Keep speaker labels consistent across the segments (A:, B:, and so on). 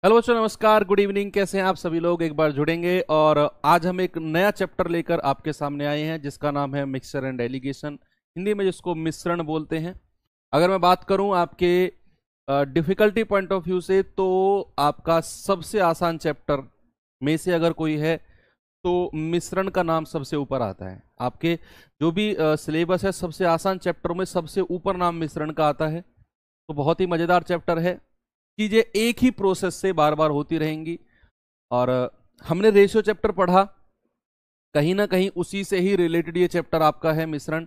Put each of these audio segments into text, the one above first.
A: Hello बच्चों, नमस्कार, good evening. कैसे हैं आप सभी लोग? एक बार जुड़ेंगे और आज हम एक नया चैप्टर लेकर आपके सामने आए हैं जिसका नाम है मिक्सचर एंड एलिगेशन, हिंदी में जिसको मिश्रण बोलते हैं। अगर मैं बात करूं आपके डिफिकल्टी पॉइंट ऑफ व्यू से, तो आपका सबसे आसान चैप्टर में से अगर कोई है तो मिश्रण का नाम सबसे ऊपर आता है। आपके जो भी सिलेबस है, सबसे आसान चैप्टरों में सबसे ऊपर नाम मिश्रण का आता है। तो बहुत ही मजेदार चैप्टर है। चीजें एक ही प्रोसेस से बार बार होती रहेंगी। और हमने रेशियो चैप्टर पढ़ा, कहीं ना कहीं उसी से ही रिलेटेड ये चैप्टर आपका है मिश्रण।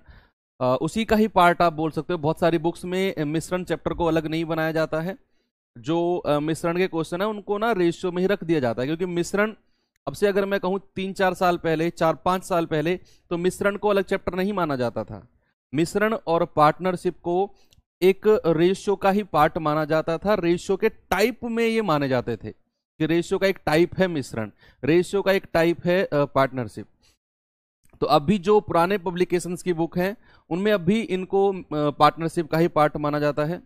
A: उसी का ही पार्ट आप बोल सकते हो। बहुत सारी बुक्स में मिश्रण चैप्टर को अलग नहीं बनाया जाता है। जो मिश्रण के क्वेश्चन है उनको ना रेशियो में ही रख दिया जाता है, क्योंकि मिश्रण अब से अगर मैं कहूँ 3-4 साल पहले, 4-5 साल पहले, तो मिश्रण को अलग चैप्टर नहीं माना जाता था। मिश्रण और पार्टनरशिप को एक रेशियो का ही पार्ट माना जाता था। रेशियो के टाइप में ये माने जाते थे कि रेशियो का एक टाइप है मिश्रण, रेशियो का एक टाइप है पार्टनरशिप। तो अभी जो पुराने पब्लिकेशंस की बुक हैं उनमें अभी इनको पार्टनरशिप का ही पार्ट माना जाता है।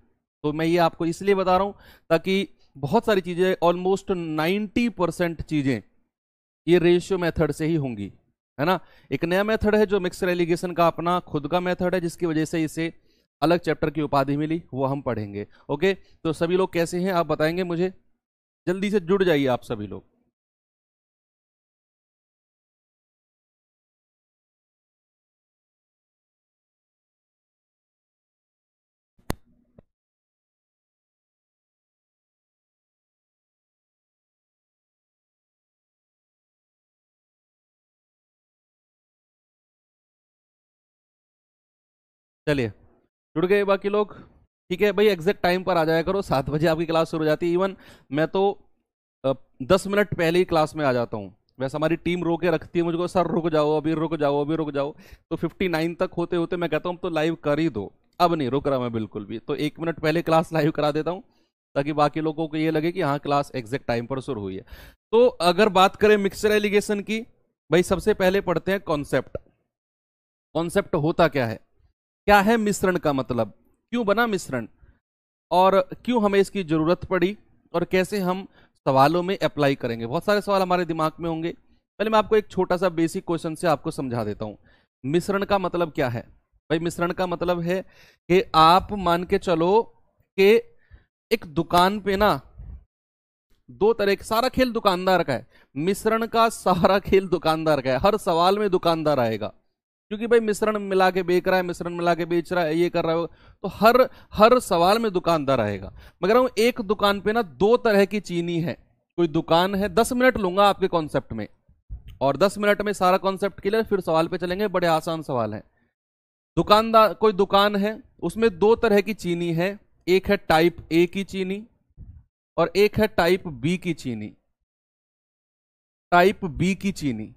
A: तो मैं ये आपको इसलिए बता रहा हूं ताकि बहुत सारी चीजें, ऑलमोस्ट 90% चीजें ये रेशियो मेथड से ही होंगी, है ना। एक नया मेथड है जो मिक्सर एलिगेशन का अपना खुद का मेथड है, जिसकी वजह से इसे अलग चैप्टर की उपाधि मिली, वो हम पढ़ेंगे। ओके, तो सभी लोग कैसे हैं आप बताएंगे मुझे? जल्दी से जुड़ जाइए आप सभी लोग। चलिए, जुड़ गए बाकी लोग? ठीक है भाई, एग्जैक्ट टाइम पर आ जाया करो। 7 बजे आपकी क्लास शुरू हो जाती है। इवन मैं तो 10 मिनट पहले ही क्लास में आ जाता हूँ। वैसे हमारी टीम रोके रखती है मुझको, सर रुक जाओ, अभी रुक जाओ, अभी रुक जाओ। तो 59 तक होते होते मैं कहता हूँ तो लाइव कर ही दो। अब नहीं रुक रहा मैं बिल्कुल भी। तो 1 मिनट पहले क्लास लाइव करा देता हूँ ताकि बाकी लोगों को ये लगे कि हाँ, क्लास एग्जैक्ट टाइम पर शुरू हुई है। तो अगर बात करें मिक्सचर एलिगेशन की, भाई सबसे पहले पढ़ते हैं कॉन्सेप्ट। कॉन्सेप्ट होता क्या है? क्या है मिश्रण का मतलब, क्यों बना मिश्रण, और क्यों हमें इसकी जरूरत पड़ी, और कैसे हम सवालों में अप्लाई करेंगे। बहुत सारे सवाल हमारे दिमाग में होंगे। पहले मैं आपको एक छोटा सा बेसिक क्वेश्चन से आपको समझा देता हूं। मिश्रण का मतलब क्या है? भाई मिश्रण का मतलब है कि आप मान के चलो कि एक दुकान पे ना दो तरह के, सारा खेल दुकानदार का है। मिश्रण का सारा खेल दुकानदार का है। हर सवाल में दुकानदार आएगा, क्योंकि भाई मिश्रण मिला के बेच रहा है, मिश्रण मिला के बेच रहा है, ये कर रहा है। तो हर हर सवाल में दुकानदार आएगा। मगर हूं एक दुकान पे ना दो तरह की चीनी है। कोई दुकान है, 10 मिनट लूंगा आपके कॉन्सेप्ट में, और 10 मिनट में सारा कॉन्सेप्ट क्लियर, फिर सवाल पे चलेंगे। बड़े आसान सवाल है। दुकानदार, कोई दुकान है, उसमें दो तरह की चीनी है। एक है टाइप ए की चीनी और एक है टाइप बी की चीनी। टाइप बी की चीनी,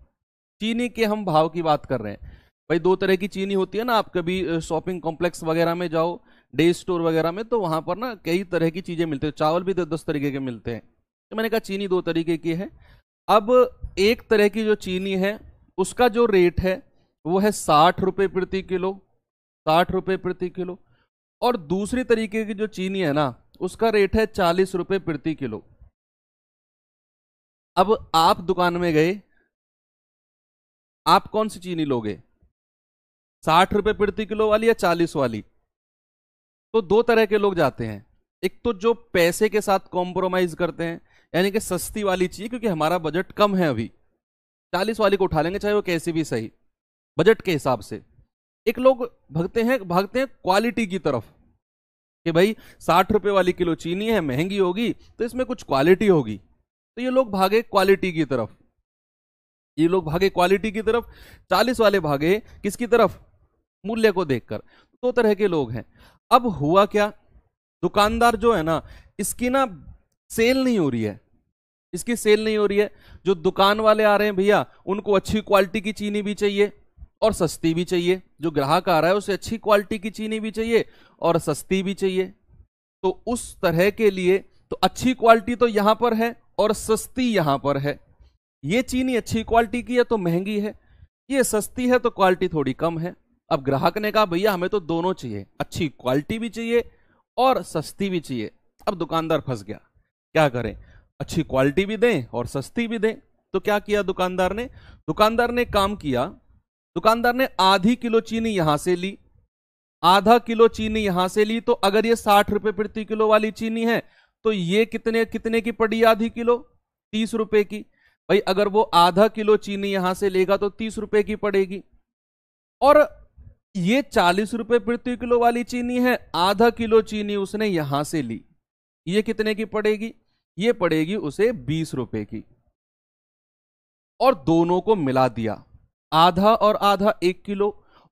A: चीनी के हम भाव की बात कर रहे हैं। भाई दो तरह की चीनी होती है ना। आप कभी शॉपिंग कॉम्प्लेक्स वगैरह में जाओ, डे स्टोर वगैरह में, तो वहां पर ना कई तरह की चीजें मिलती है। चावल भी 10 तरीके के मिलते हैं। तो मैंने कहा चीनी दो तरीके की है। अब एक तरह की जो चीनी है उसका जो रेट है वो है 60 रुपए प्रति किलो। 60 रुपए प्रति किलो। और दूसरी तरीके की जो चीनी है ना, उसका रेट है 40 रुपए प्रति किलो। अब आप दुकान में गए, आप कौन सी चीनी लोगे? 60 रुपए प्रति किलो वाली या 40 वाली? तो दो तरह के लोग जाते हैं। एक तो जो पैसे के साथ कॉम्प्रोमाइज करते हैं, यानी कि सस्ती वाली चाहिए क्योंकि हमारा बजट कम है, अभी 40 वाली को उठा लेंगे चाहे वो कैसी भी सही, बजट के हिसाब से। एक लोग भागते हैं क्वालिटी की तरफ कि भाई 60 रुपए वाली किलो चीनी है, महंगी होगी तो इसमें कुछ क्वालिटी होगी। तो ये लोग भागे क्वालिटी की तरफ, ये लोग भागे क्वालिटी की तरफ। 40 वाले भागे किसकी तरफ? मूल्य को देखकर। दो तरह के लोग हैं। अब हुआ क्या, दुकानदार जो है ना, इसकी ना सेल नहीं हो रही है। इसकी सेल नहीं हो रही है। जो दुकान वाले आ रहे हैं भैया, उनको अच्छी क्वालिटी की चीनी भी चाहिए और सस्ती भी चाहिए। जो ग्राहक आ रहा है उसे अच्छी क्वालिटी की चीनी भी चाहिए और सस्ती भी चाहिए। तो उस तरह के लिए तो अच्छी क्वालिटी तो यहां पर है और सस्ती यहां पर है। ये चीनी अच्छी क्वालिटी की है तो महंगी है, ये सस्ती है तो क्वालिटी थोड़ी कम है। अब ग्राहक ने कहा भैया हमें तो दोनों चाहिए, अच्छी क्वालिटी भी चाहिए और सस्ती भी चाहिए। अब दुकानदार फंस गया, क्या करें? अच्छी क्वालिटी भी दें और सस्ती भी दें। तो क्या किया दुकानदार ने काम किया, दुकानदार ने आधी किलो चीनी यहां से ली, आधा किलो चीनी यहां से ली। तो अगर ये 60 रुपए प्रति किलो वाली चीनी है तो ये कितने कितने की पड़ी आधी किलो? 30 रुपए की। भाई अगर वो आधा किलो चीनी यहां से लेगा तो 30 रुपए की पड़ेगी। और ये 40 रुपए प्रति किलो वाली चीनी है, आधा किलो चीनी उसने यहां से ली, ये कितने की पड़ेगी? ये पड़ेगी उसे 20 रुपए की। और दोनों को मिला दिया, आधा और आधा 1 किलो।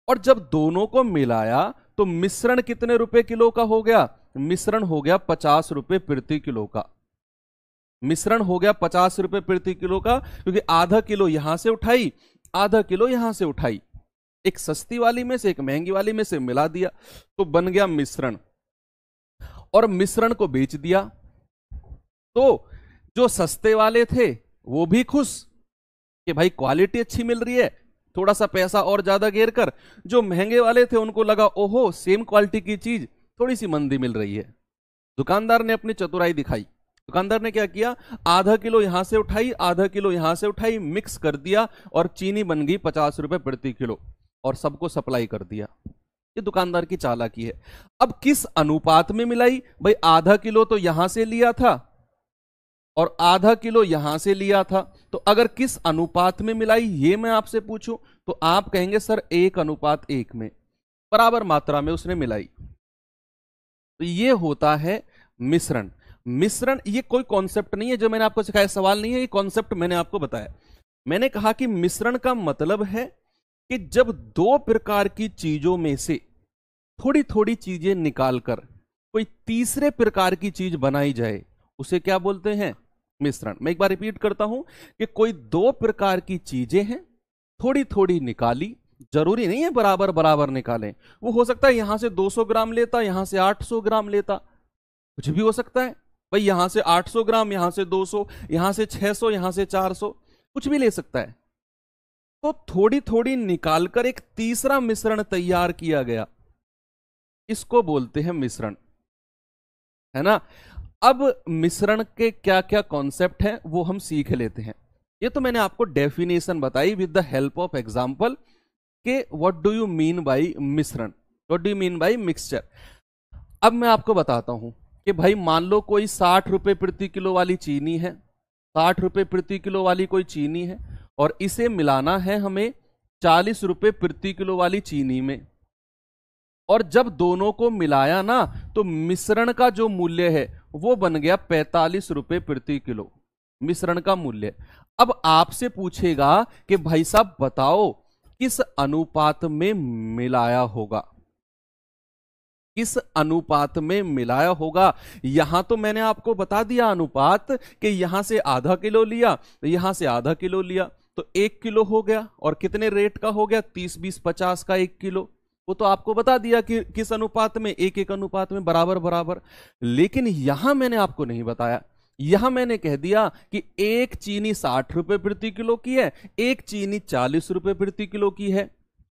A: और जब दोनों को मिलाया तो मिश्रण कितने रुपए किलो का हो गया? मिश्रण हो गया 50 रुपए प्रति किलो का। मिश्रण हो गया 50 रुपए प्रति किलो का, क्योंकि आधा किलो यहां से उठाई, आधा किलो यहां से उठाई, एक सस्ती वाली में से एक महंगी वाली में से मिला दिया, तो बन गया मिश्रण। और मिश्रण को बेच दिया तो जो सस्ते वाले थे वो भी खुश कि भाई क्वालिटी अच्छी मिल रही है, थोड़ा सा पैसा और ज्यादा घेर कर। जो महंगे वाले थे उनको लगा ओहो सेम क्वालिटी की चीज थोड़ी सी मंदी मिल रही है। दुकानदार ने अपनी चतुराई दिखाई। दुकानदार ने क्या किया? आधा किलो यहां से उठाई, आधा किलो यहां से उठाई, मिक्स कर दिया और चीनी बन गई 50 रुपए प्रति किलो और सबको सप्लाई कर दिया। ये दुकानदार की चालाकी है। अब किस अनुपात में मिलाई? भाई आधा किलो तो यहां से लिया था और आधा किलो यहां से लिया था, तो अगर किस अनुपात में मिलाई ये मैं आपसे पूछूं तो आप कहेंगे सर 1:1 में, बराबर मात्रा में उसने मिलाई। तो ये होता है मिश्रण। मिश्रण ये कोई कॉन्सेप्ट नहीं है जो मैंने आपको सिखाया, सवाल नहीं है, ये कॉन्सेप्ट मैंने आपको बताया। मैंने कहा कि मिश्रण का मतलब है कि जब दो प्रकार की चीजों में से थोड़ी थोड़ी चीजें निकालकर कोई तीसरे प्रकार की चीज बनाई जाए, उसे क्या बोलते हैं? मिश्रण। मैं एक बार रिपीट करता हूं कि कोई दो प्रकार की चीजें हैं, थोड़ी थोड़ी निकाली, जरूरी नहीं है बराबर बराबर निकालें। वो हो सकता है यहां से 200 ग्राम लेता, यहां से 800 ग्राम लेता, कुछ भी हो सकता है। भाई यहां से 800 ग्राम, यहां से 200, यहां से 600, यहां से 400, कुछ भी ले सकता है। तो थोड़ी थोड़ी निकालकर एक तीसरा मिश्रण तैयार किया गया, इसको बोलते हैं मिश्रण, है ना। अब मिश्रण के क्या क्या कॉन्सेप्ट हैं वो हम सीख लेते हैं। ये तो मैंने आपको डेफिनेशन बताई with the help of example कि what do you mean by मिश्रण, what do you mean by mixture. अब मैं आपको बताता हूं कि भाई मान लो कोई 60 रुपए प्रति किलो वाली चीनी है, 60 रुपए प्रति किलो वाली कोई चीनी है और इसे मिलाना है हमें 40 रुपए प्रति किलो वाली चीनी में। और जब दोनों को मिलाया ना तो मिश्रण का जो मूल्य है वो बन गया 45 रुपए प्रति किलो, मिश्रण का मूल्य। अब आपसे पूछेगा कि भाई साहब बताओ किस अनुपात में मिलाया होगा, किस अनुपात में मिलाया होगा। यहां तो मैंने आपको बता दिया अनुपात कि यहां से आधा किलो लिया, यहां से आधा किलो लिया, तो 1 किलो हो गया। और कितने रेट का हो गया? 30, 20, 50 का 1 किलो। वो तो आपको बता दिया कि किस अनुपात में, 1:1 अनुपात में, बराबर बराबर। लेकिन यहां मैंने आपको नहीं बताया, यहां मैंने कह दिया कि एक चीनी 60 रुपए प्रति किलो की है, एक चीनी 40 रुपए प्रति किलो की है,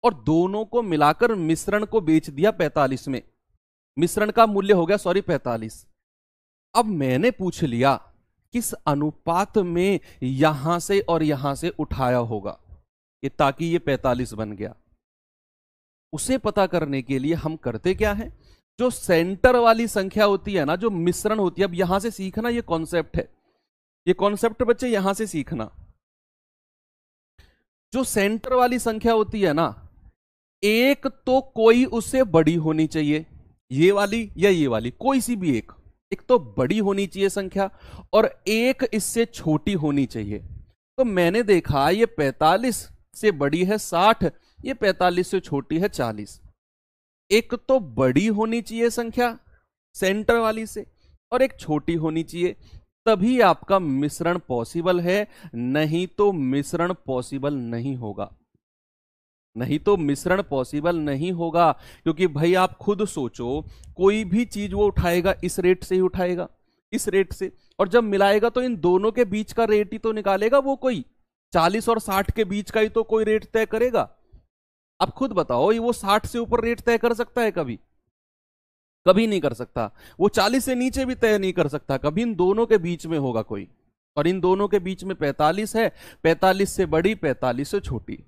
A: और दोनों को मिलाकर मिश्रण को बेच दिया 45 में। मिश्रण का मूल्य हो गया 45। अब मैंने पूछ लिया किस अनुपात में यहां से और यहां से उठाया होगा कि ताकि ये 45 बन गया। उसे पता करने के लिए हम करते क्या है, जो सेंटर वाली संख्या होती है ना, जो मिश्रण होती है, अब यहां से सीखना, ये कॉन्सेप्ट है, ये कॉन्सेप्ट बच्चे यहां से सीखना। जो सेंटर वाली संख्या होती है ना, एक तो कोई उससे बड़ी होनी चाहिए, ये वाली या ये वाली, कोई सी भी एक तो बड़ी होनी चाहिए संख्या और एक इससे छोटी होनी चाहिए। तो मैंने देखा ये 45 से बड़ी है 60, ये 45 से छोटी है 40। एक तो बड़ी होनी चाहिए संख्या सेंटर वाली से और एक छोटी होनी चाहिए, तभी आपका मिश्रण पॉसिबल है, नहीं तो मिश्रण पॉसिबल नहीं होगा, नहीं तो मिश्रण पॉसिबल नहीं होगा। क्योंकि भाई आप खुद सोचो, कोई भी चीज वो उठाएगा इस रेट से ही उठाएगा, इस रेट से, और जब मिलाएगा तो इन दोनों के बीच का रेट ही तो निकालेगा, वो कोई 40 और 60 के बीच का ही तो कोई रेट तय करेगा। आप खुद बताओ, ये वो 60 से ऊपर रेट तय कर सकता है? कभी कभी नहीं कर सकता। वो 40 से नीचे भी तय नहीं कर सकता, कभी इन दोनों के बीच में होगा कोई। और इन दोनों के बीच में 45 है, 45 से बड़ी 45 से छोटी।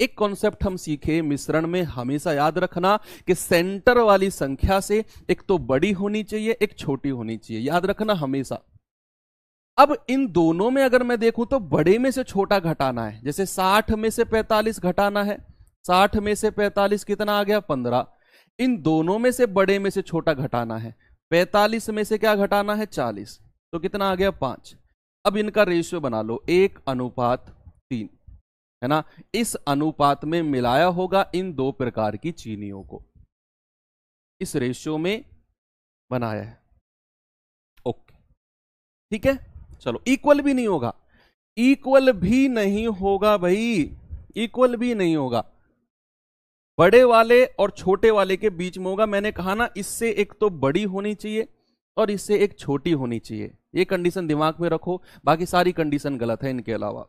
A: एक कॉन्सेप्ट हम सीखे मिश्रण में, हमेशा याद रखना कि सेंटर वाली संख्या से एक तो बड़ी होनी चाहिए, एक छोटी होनी चाहिए, याद रखना हमेशा। अब इन दोनों में अगर मैं देखूं तो बड़े में से छोटा घटाना है, जैसे 60 में से 45 घटाना है, 60 में से 45 कितना आ गया 15। इन दोनों में से बड़े में से छोटा घटाना है, 45 में से क्या घटाना है 40, तो कितना आ गया 5। अब इनका रेशियो बना लो 1:3, है ना। इस अनुपात में मिलाया होगा इन दो प्रकार की चीनियों को, इस रेशियो में बनाया है। ओके, ठीक है। चलो, इक्वल भी नहीं होगा, इक्वल भी नहीं होगा भाई, इक्वल भी नहीं होगा, बड़े वाले और छोटे वाले के बीच में होगा। मैंने कहा ना, इससे एक तो बड़ी होनी चाहिए और इससे एक छोटी होनी चाहिए, ये कंडीशन दिमाग में रखो, बाकी सारी कंडीशन गलत है इनके अलावा।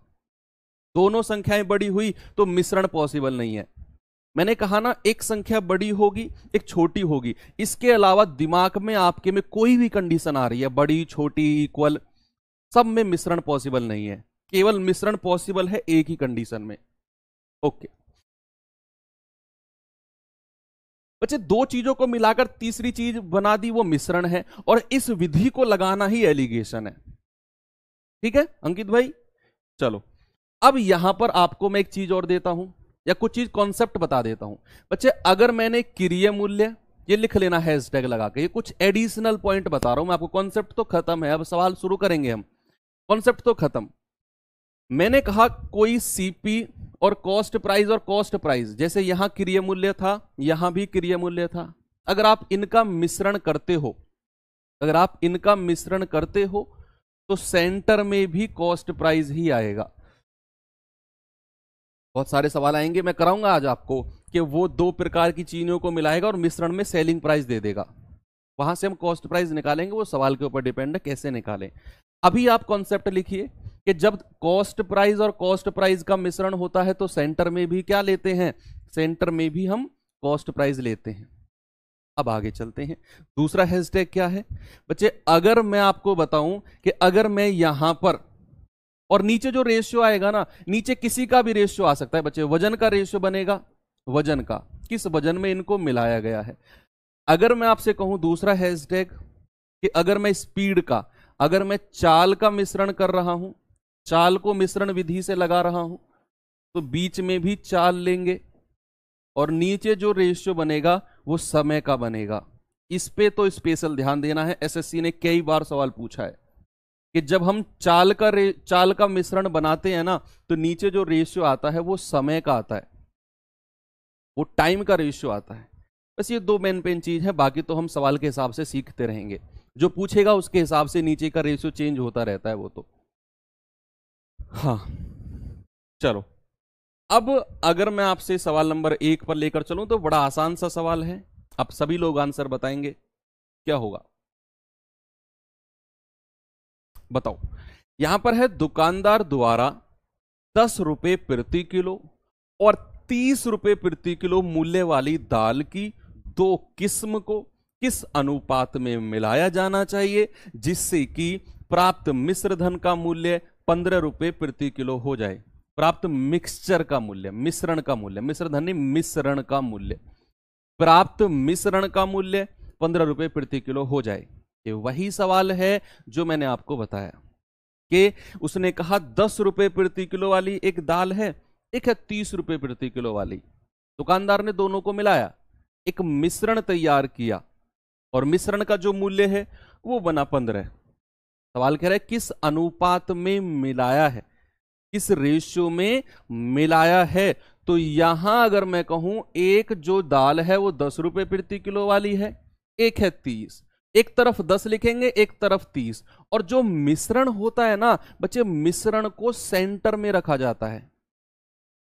A: दोनों संख्याएं बड़ी हुई तो मिश्रण पॉसिबल नहीं है। मैंने कहा ना, एक संख्या बड़ी होगी एक छोटी होगी, इसके अलावा दिमाग में आपके में कोई भी कंडीशन आ रही है, बड़ी छोटी इक्वल, सब में मिश्रण पॉसिबल नहीं है, केवल मिश्रण पॉसिबल है एक ही कंडीशन में। ओके बच्चे, दो चीजों को मिलाकर तीसरी चीज बना दी, वो मिश्रण है, और इस विधि को लगाना ही एलिगेशन है। ठीक है अंकित भाई, चलो अब यहां पर आपको मैं एक चीज और देता हूं, या कुछ चीज कॉन्सेप्ट बता देता हूं। बच्चे, अगर मैंने किरीय मूल्य, ये लिख लेना हैशटैग लगा के, ये कुछ एडिशनल पॉइंट बता रहा हूं मैं आपको, कॉन्सेप्ट तो खत्म है, अब सवाल शुरू करेंगे हम, कॉन्सेप्ट तो खत्म। मैंने कहा कोई सीपी और कॉस्ट प्राइस, और कॉस्ट प्राइस जैसे यहां किरीय मूल्य था, यहां भी किरीय मूल्य था, अगर आप इनका मिश्रण करते हो, अगर आप इनका मिश्रण करते हो तो सेंटर में भी कॉस्ट प्राइस ही आएगा। बहुत सारे सवाल आएंगे, मैं कराऊंगा आज आपको कि वो दो प्रकार की चीनियों को मिलाएगा और मिश्रण में सेलिंग प्राइस दे देगा, वहां से हम कॉस्ट प्राइस निकालेंगे, वो सवाल के ऊपर डिपेंड है कैसे निकालें। अभी आप कॉन्सेप्ट लिखिए कि जब कॉस्ट प्राइस और कॉस्ट प्राइस का मिश्रण होता है तो सेंटर में भी क्या लेते हैं, सेंटर में भी हम कॉस्ट प्राइस लेते हैं। अब आगे चलते हैं, दूसरा हैशटैग क्या है बच्चे, अगर मैं आपको बताऊं कि अगर मैं यहां पर, और नीचे जो रेशियो आएगा ना, नीचे किसी का भी रेशियो आ सकता है बच्चे, वजन का रेशियो बनेगा, वजन का, किस वजन में इनको मिलाया गया है। अगर मैं आपसे कहूं दूसरा हैशटैग कि अगर मैं स्पीड का, अगर मैं चाल का मिश्रण कर रहा हूं, चाल को मिश्रण विधि से लगा रहा हूं, तो बीच में भी चाल लेंगे और नीचे जो रेशियो बनेगा वो समय का बनेगा। इस पे तो स्पेशल ध्यान देना है, एसएससी ने कई बार सवाल पूछा है कि जब हम चाल का मिश्रण बनाते हैं ना, तो नीचे जो रेशियो आता है वो समय का आता है, वो टाइम का रेशियो आता है। बस ये दो मेन चीज है, बाकी तो हम सवाल के हिसाब से सीखते रहेंगे, जो पूछेगा उसके हिसाब से नीचे का रेशियो चेंज होता रहता है वो तो। हाँ चलो, अब अगर मैं आपसे सवाल नंबर 1 पर लेकर चलूं तो बड़ा आसान सा सवाल है, आप सभी लोग आंसर बताएंगे, क्या होगा बताओ। यहां पर है दुकानदार द्वारा 10 रुपए प्रति किलो और 30 रुपए प्रति किलो मूल्य वाली दाल की दो किस्म को किस अनुपात में मिलाया जाना चाहिए जिससे कि प्राप्त मिश्र धन का मूल्य 15 रुपए प्रति किलो हो जाए। प्राप्त मिक्सचर का मूल्य, मिश्रण का मूल्य, मिश्र धन नहीं, मिश्रण का मूल्य, प्राप्त मिश्रण का मूल्य 15 रुपए प्रति किलो हो जाए। ये वही सवाल है जो मैंने आपको बताया कि उसने कहा 10 रुपए प्रति किलो वाली एक दाल है, एक है 30 रुपए प्रति किलो वाली। दुकानदार ने दोनों को मिलाया, एक मिश्रण तैयार किया और मिश्रण का जो मूल्य है वो बना 15। सवाल कह रहा है किस अनुपात में मिलाया है, किस रेशियो में मिलाया है। तो यहां अगर मैं कहूं एक जो दाल है वो 10 रुपए प्रति किलो वाली है, एक है 30, एक तरफ 10 लिखेंगे एक तरफ 30, और जो मिश्रण होता है ना बच्चे, मिश्रण को सेंटर में रखा जाता है,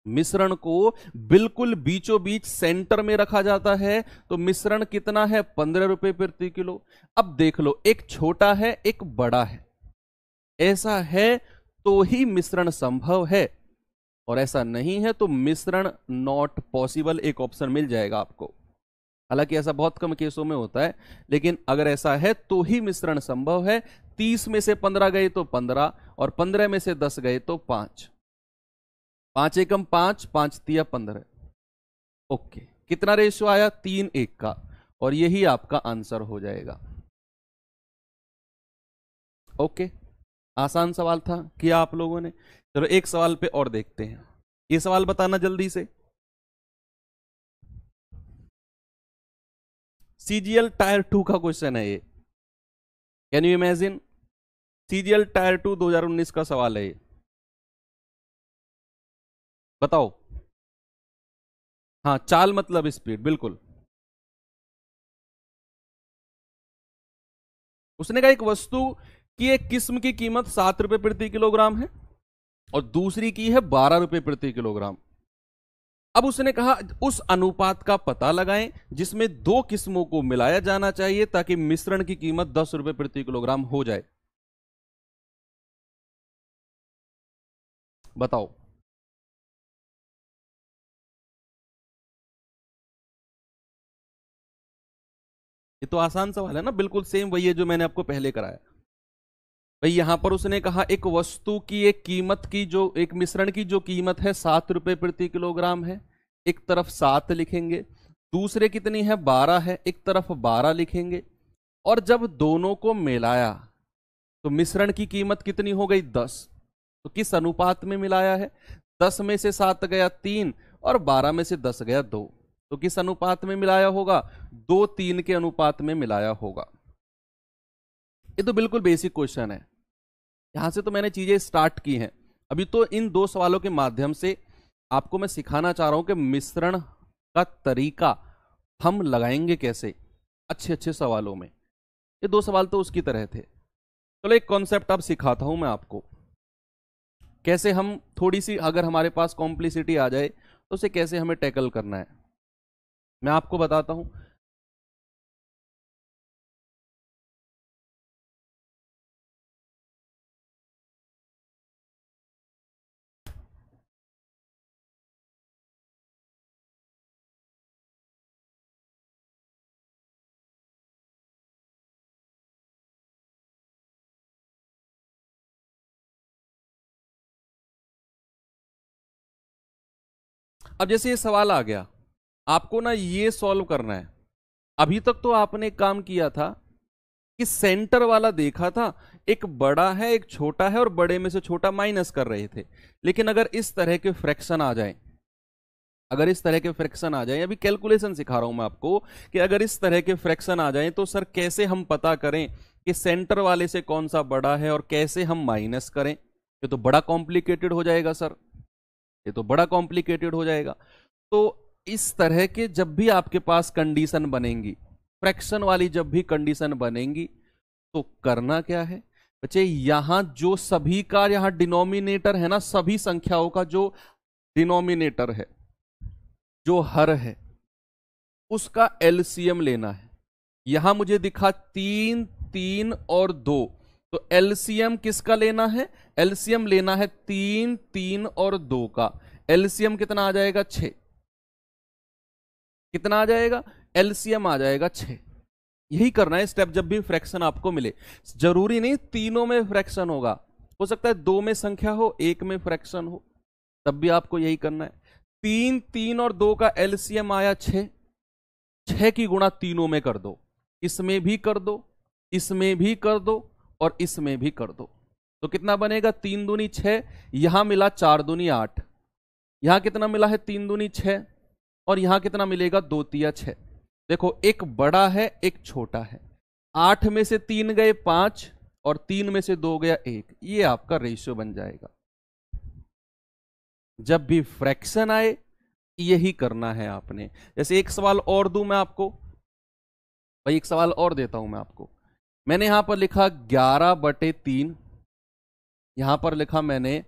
A: मिश्रण को बिल्कुल बीचों बीच सेंटर में रखा जाता है। तो मिश्रण कितना है 15 रुपए प्रति किलो। अब देख लो, एक छोटा है एक बड़ा है, ऐसा है तो ही मिश्रण संभव है, और ऐसा नहीं है तो मिश्रण नॉट पॉसिबल, एक ऑप्शन मिल जाएगा आपको। हालांकि ऐसा बहुत कम केसों में होता है, लेकिन अगर ऐसा है तो ही मिश्रण संभव है। 30 में से 15 गए तो 15, और 15 में से 10 गए तो 5। 5 एकम 5, 5 तिया 15। ओके, कितना रेशियो आया? 3:1 का, और यही आपका आंसर हो जाएगा। ओके, आसान सवाल था, किया आप लोगों ने। चलो एक सवाल पे और देखते हैं, ये सवाल बताना जल्दी से। सीजीएल टायर 2 का क्वेश्चन है ये। Can you imagine? CGL tyre 2 2019 का सवाल है ये। बताओ। हाँ, चाल मतलब स्पीड, बिल्कुल। उसने कहा एक वस्तु की एक किस्म की कीमत 7 रुपए प्रति किलोग्राम है और दूसरी की है 12 रुपए प्रति किलोग्राम। अब उसने कहा उस अनुपात का पता लगाएं जिसमें दो किस्मों को मिलाया जाना चाहिए ताकि मिश्रण की कीमत 10 रुपए प्रति किलोग्राम हो जाए। बताओ। ये तो आसान सवाल है ना, बिल्कुल सेम वही है जो मैंने आपको पहले कराया। भाई यहां पर उसने कहा एक वस्तु की एक कीमत की जो एक मिश्रण की जो कीमत है 7 रुपए प्रति किलोग्राम है, एक तरफ 7 लिखेंगे, दूसरे कितनी है 12 है, एक तरफ 12 लिखेंगे, और जब दोनों को मिलाया तो मिश्रण की कीमत कितनी हो गई 10। तो किस अनुपात में मिलाया है? 10 में से 7 गया 3 और 12 में से 10 गया 2। तो किस अनुपात में मिलाया होगा? 2:3 के अनुपात में मिलाया होगा। ये तो बिल्कुल बेसिक क्वेश्चन है, यहां से तो मैंने चीजें स्टार्ट की हैं। अभी तो इन दो सवालों के माध्यम से आपको मैं सिखाना चाह रहा हूं कि मिश्रण का तरीका हम लगाएंगे कैसे अच्छे अच्छे सवालों में। ये दो सवाल तो उसकी तरह थे। चलो एक कॉन्सेप्ट अब सिखाता हूं मैं आपको, कैसे हम थोड़ी सी अगर हमारे पास कॉम्प्लिसिटी आ जाए तो उसे कैसे हमें टैकल करना है, मैं आपको बताता हूं। अब जैसे ये सवाल आ गया, आपको ना ये सॉल्व करना है। अभी तक तो आपने एक काम किया था कि सेंटर वाला देखा था, एक बड़ा है एक छोटा है और बड़े में से छोटा माइनस कर रहे थे। लेकिन अगर इस तरह के फ्रैक्शन आ जाए, अगर इस तरह के फ्रैक्शन आ जाए, अभी कैलकुलेशन सिखा रहा हूं मैं आपको कि अगर इस तरह के फ्रैक्शन आ जाए तो सर कैसे हम पता करें कि सेंटर वाले से कौन सा बड़ा है और कैसे हम माइनस करें। ये तो बड़ा कॉम्प्लिकेटेड हो जाएगा सर, ये तो बड़ा कॉम्प्लिकेटेड हो जाएगा। तो इस तरह के जब भी आपके पास कंडीशन बनेंगी, फ्रैक्शन वाली जब भी कंडीशन बनेंगी, तो करना क्या है बच्चे, यहां जो सभी का यहां डिनोमिनेटर है ना, सभी संख्याओं का जो डिनोमिनेटर है, जो हर है, उसका एलसीएम लेना है। यहां मुझे दिखा 3, 3 और 2, तो एलसीएम किसका लेना है? एलसीएम लेना है 3, 3 और 2 का। एलसीएम कितना आ जाएगा? 6। कितना आ जाएगा? एलसीएम आ जाएगा 6। यही करना है स्टेप जब भी फ्रैक्शन आपको मिले। जरूरी नहीं तीनों में फ्रैक्शन होगा, हो सकता है 2 में संख्या हो, 1 में फ्रैक्शन हो, तब भी आपको यही करना है। 3, 3 और 2 का एलसीएम आया 6। 6 की गुणा तीनों में कर दो, इसमें भी कर दो, इसमें भी कर दो और इसमें भी कर दो। तो कितना बनेगा? 3 दूनी 6, यहां मिला 4 दूनी 8, यहां कितना मिला है? 3 दूनी 6, और यहां कितना मिलेगा? 2 तिया 6। देखो एक बड़ा है एक छोटा है, 8 में से 3 गए 5 और 3 में से 2 गया 1, ये आपका रेशियो बन जाएगा। जब भी फ्रैक्शन आए यही करना है आपने। जैसे एक सवाल और दूं मैं आपको, भाई एक सवाल और देता हूं मैं आपको। मैंने यहां पर लिखा 11/3, यहां पर लिखा मैंने,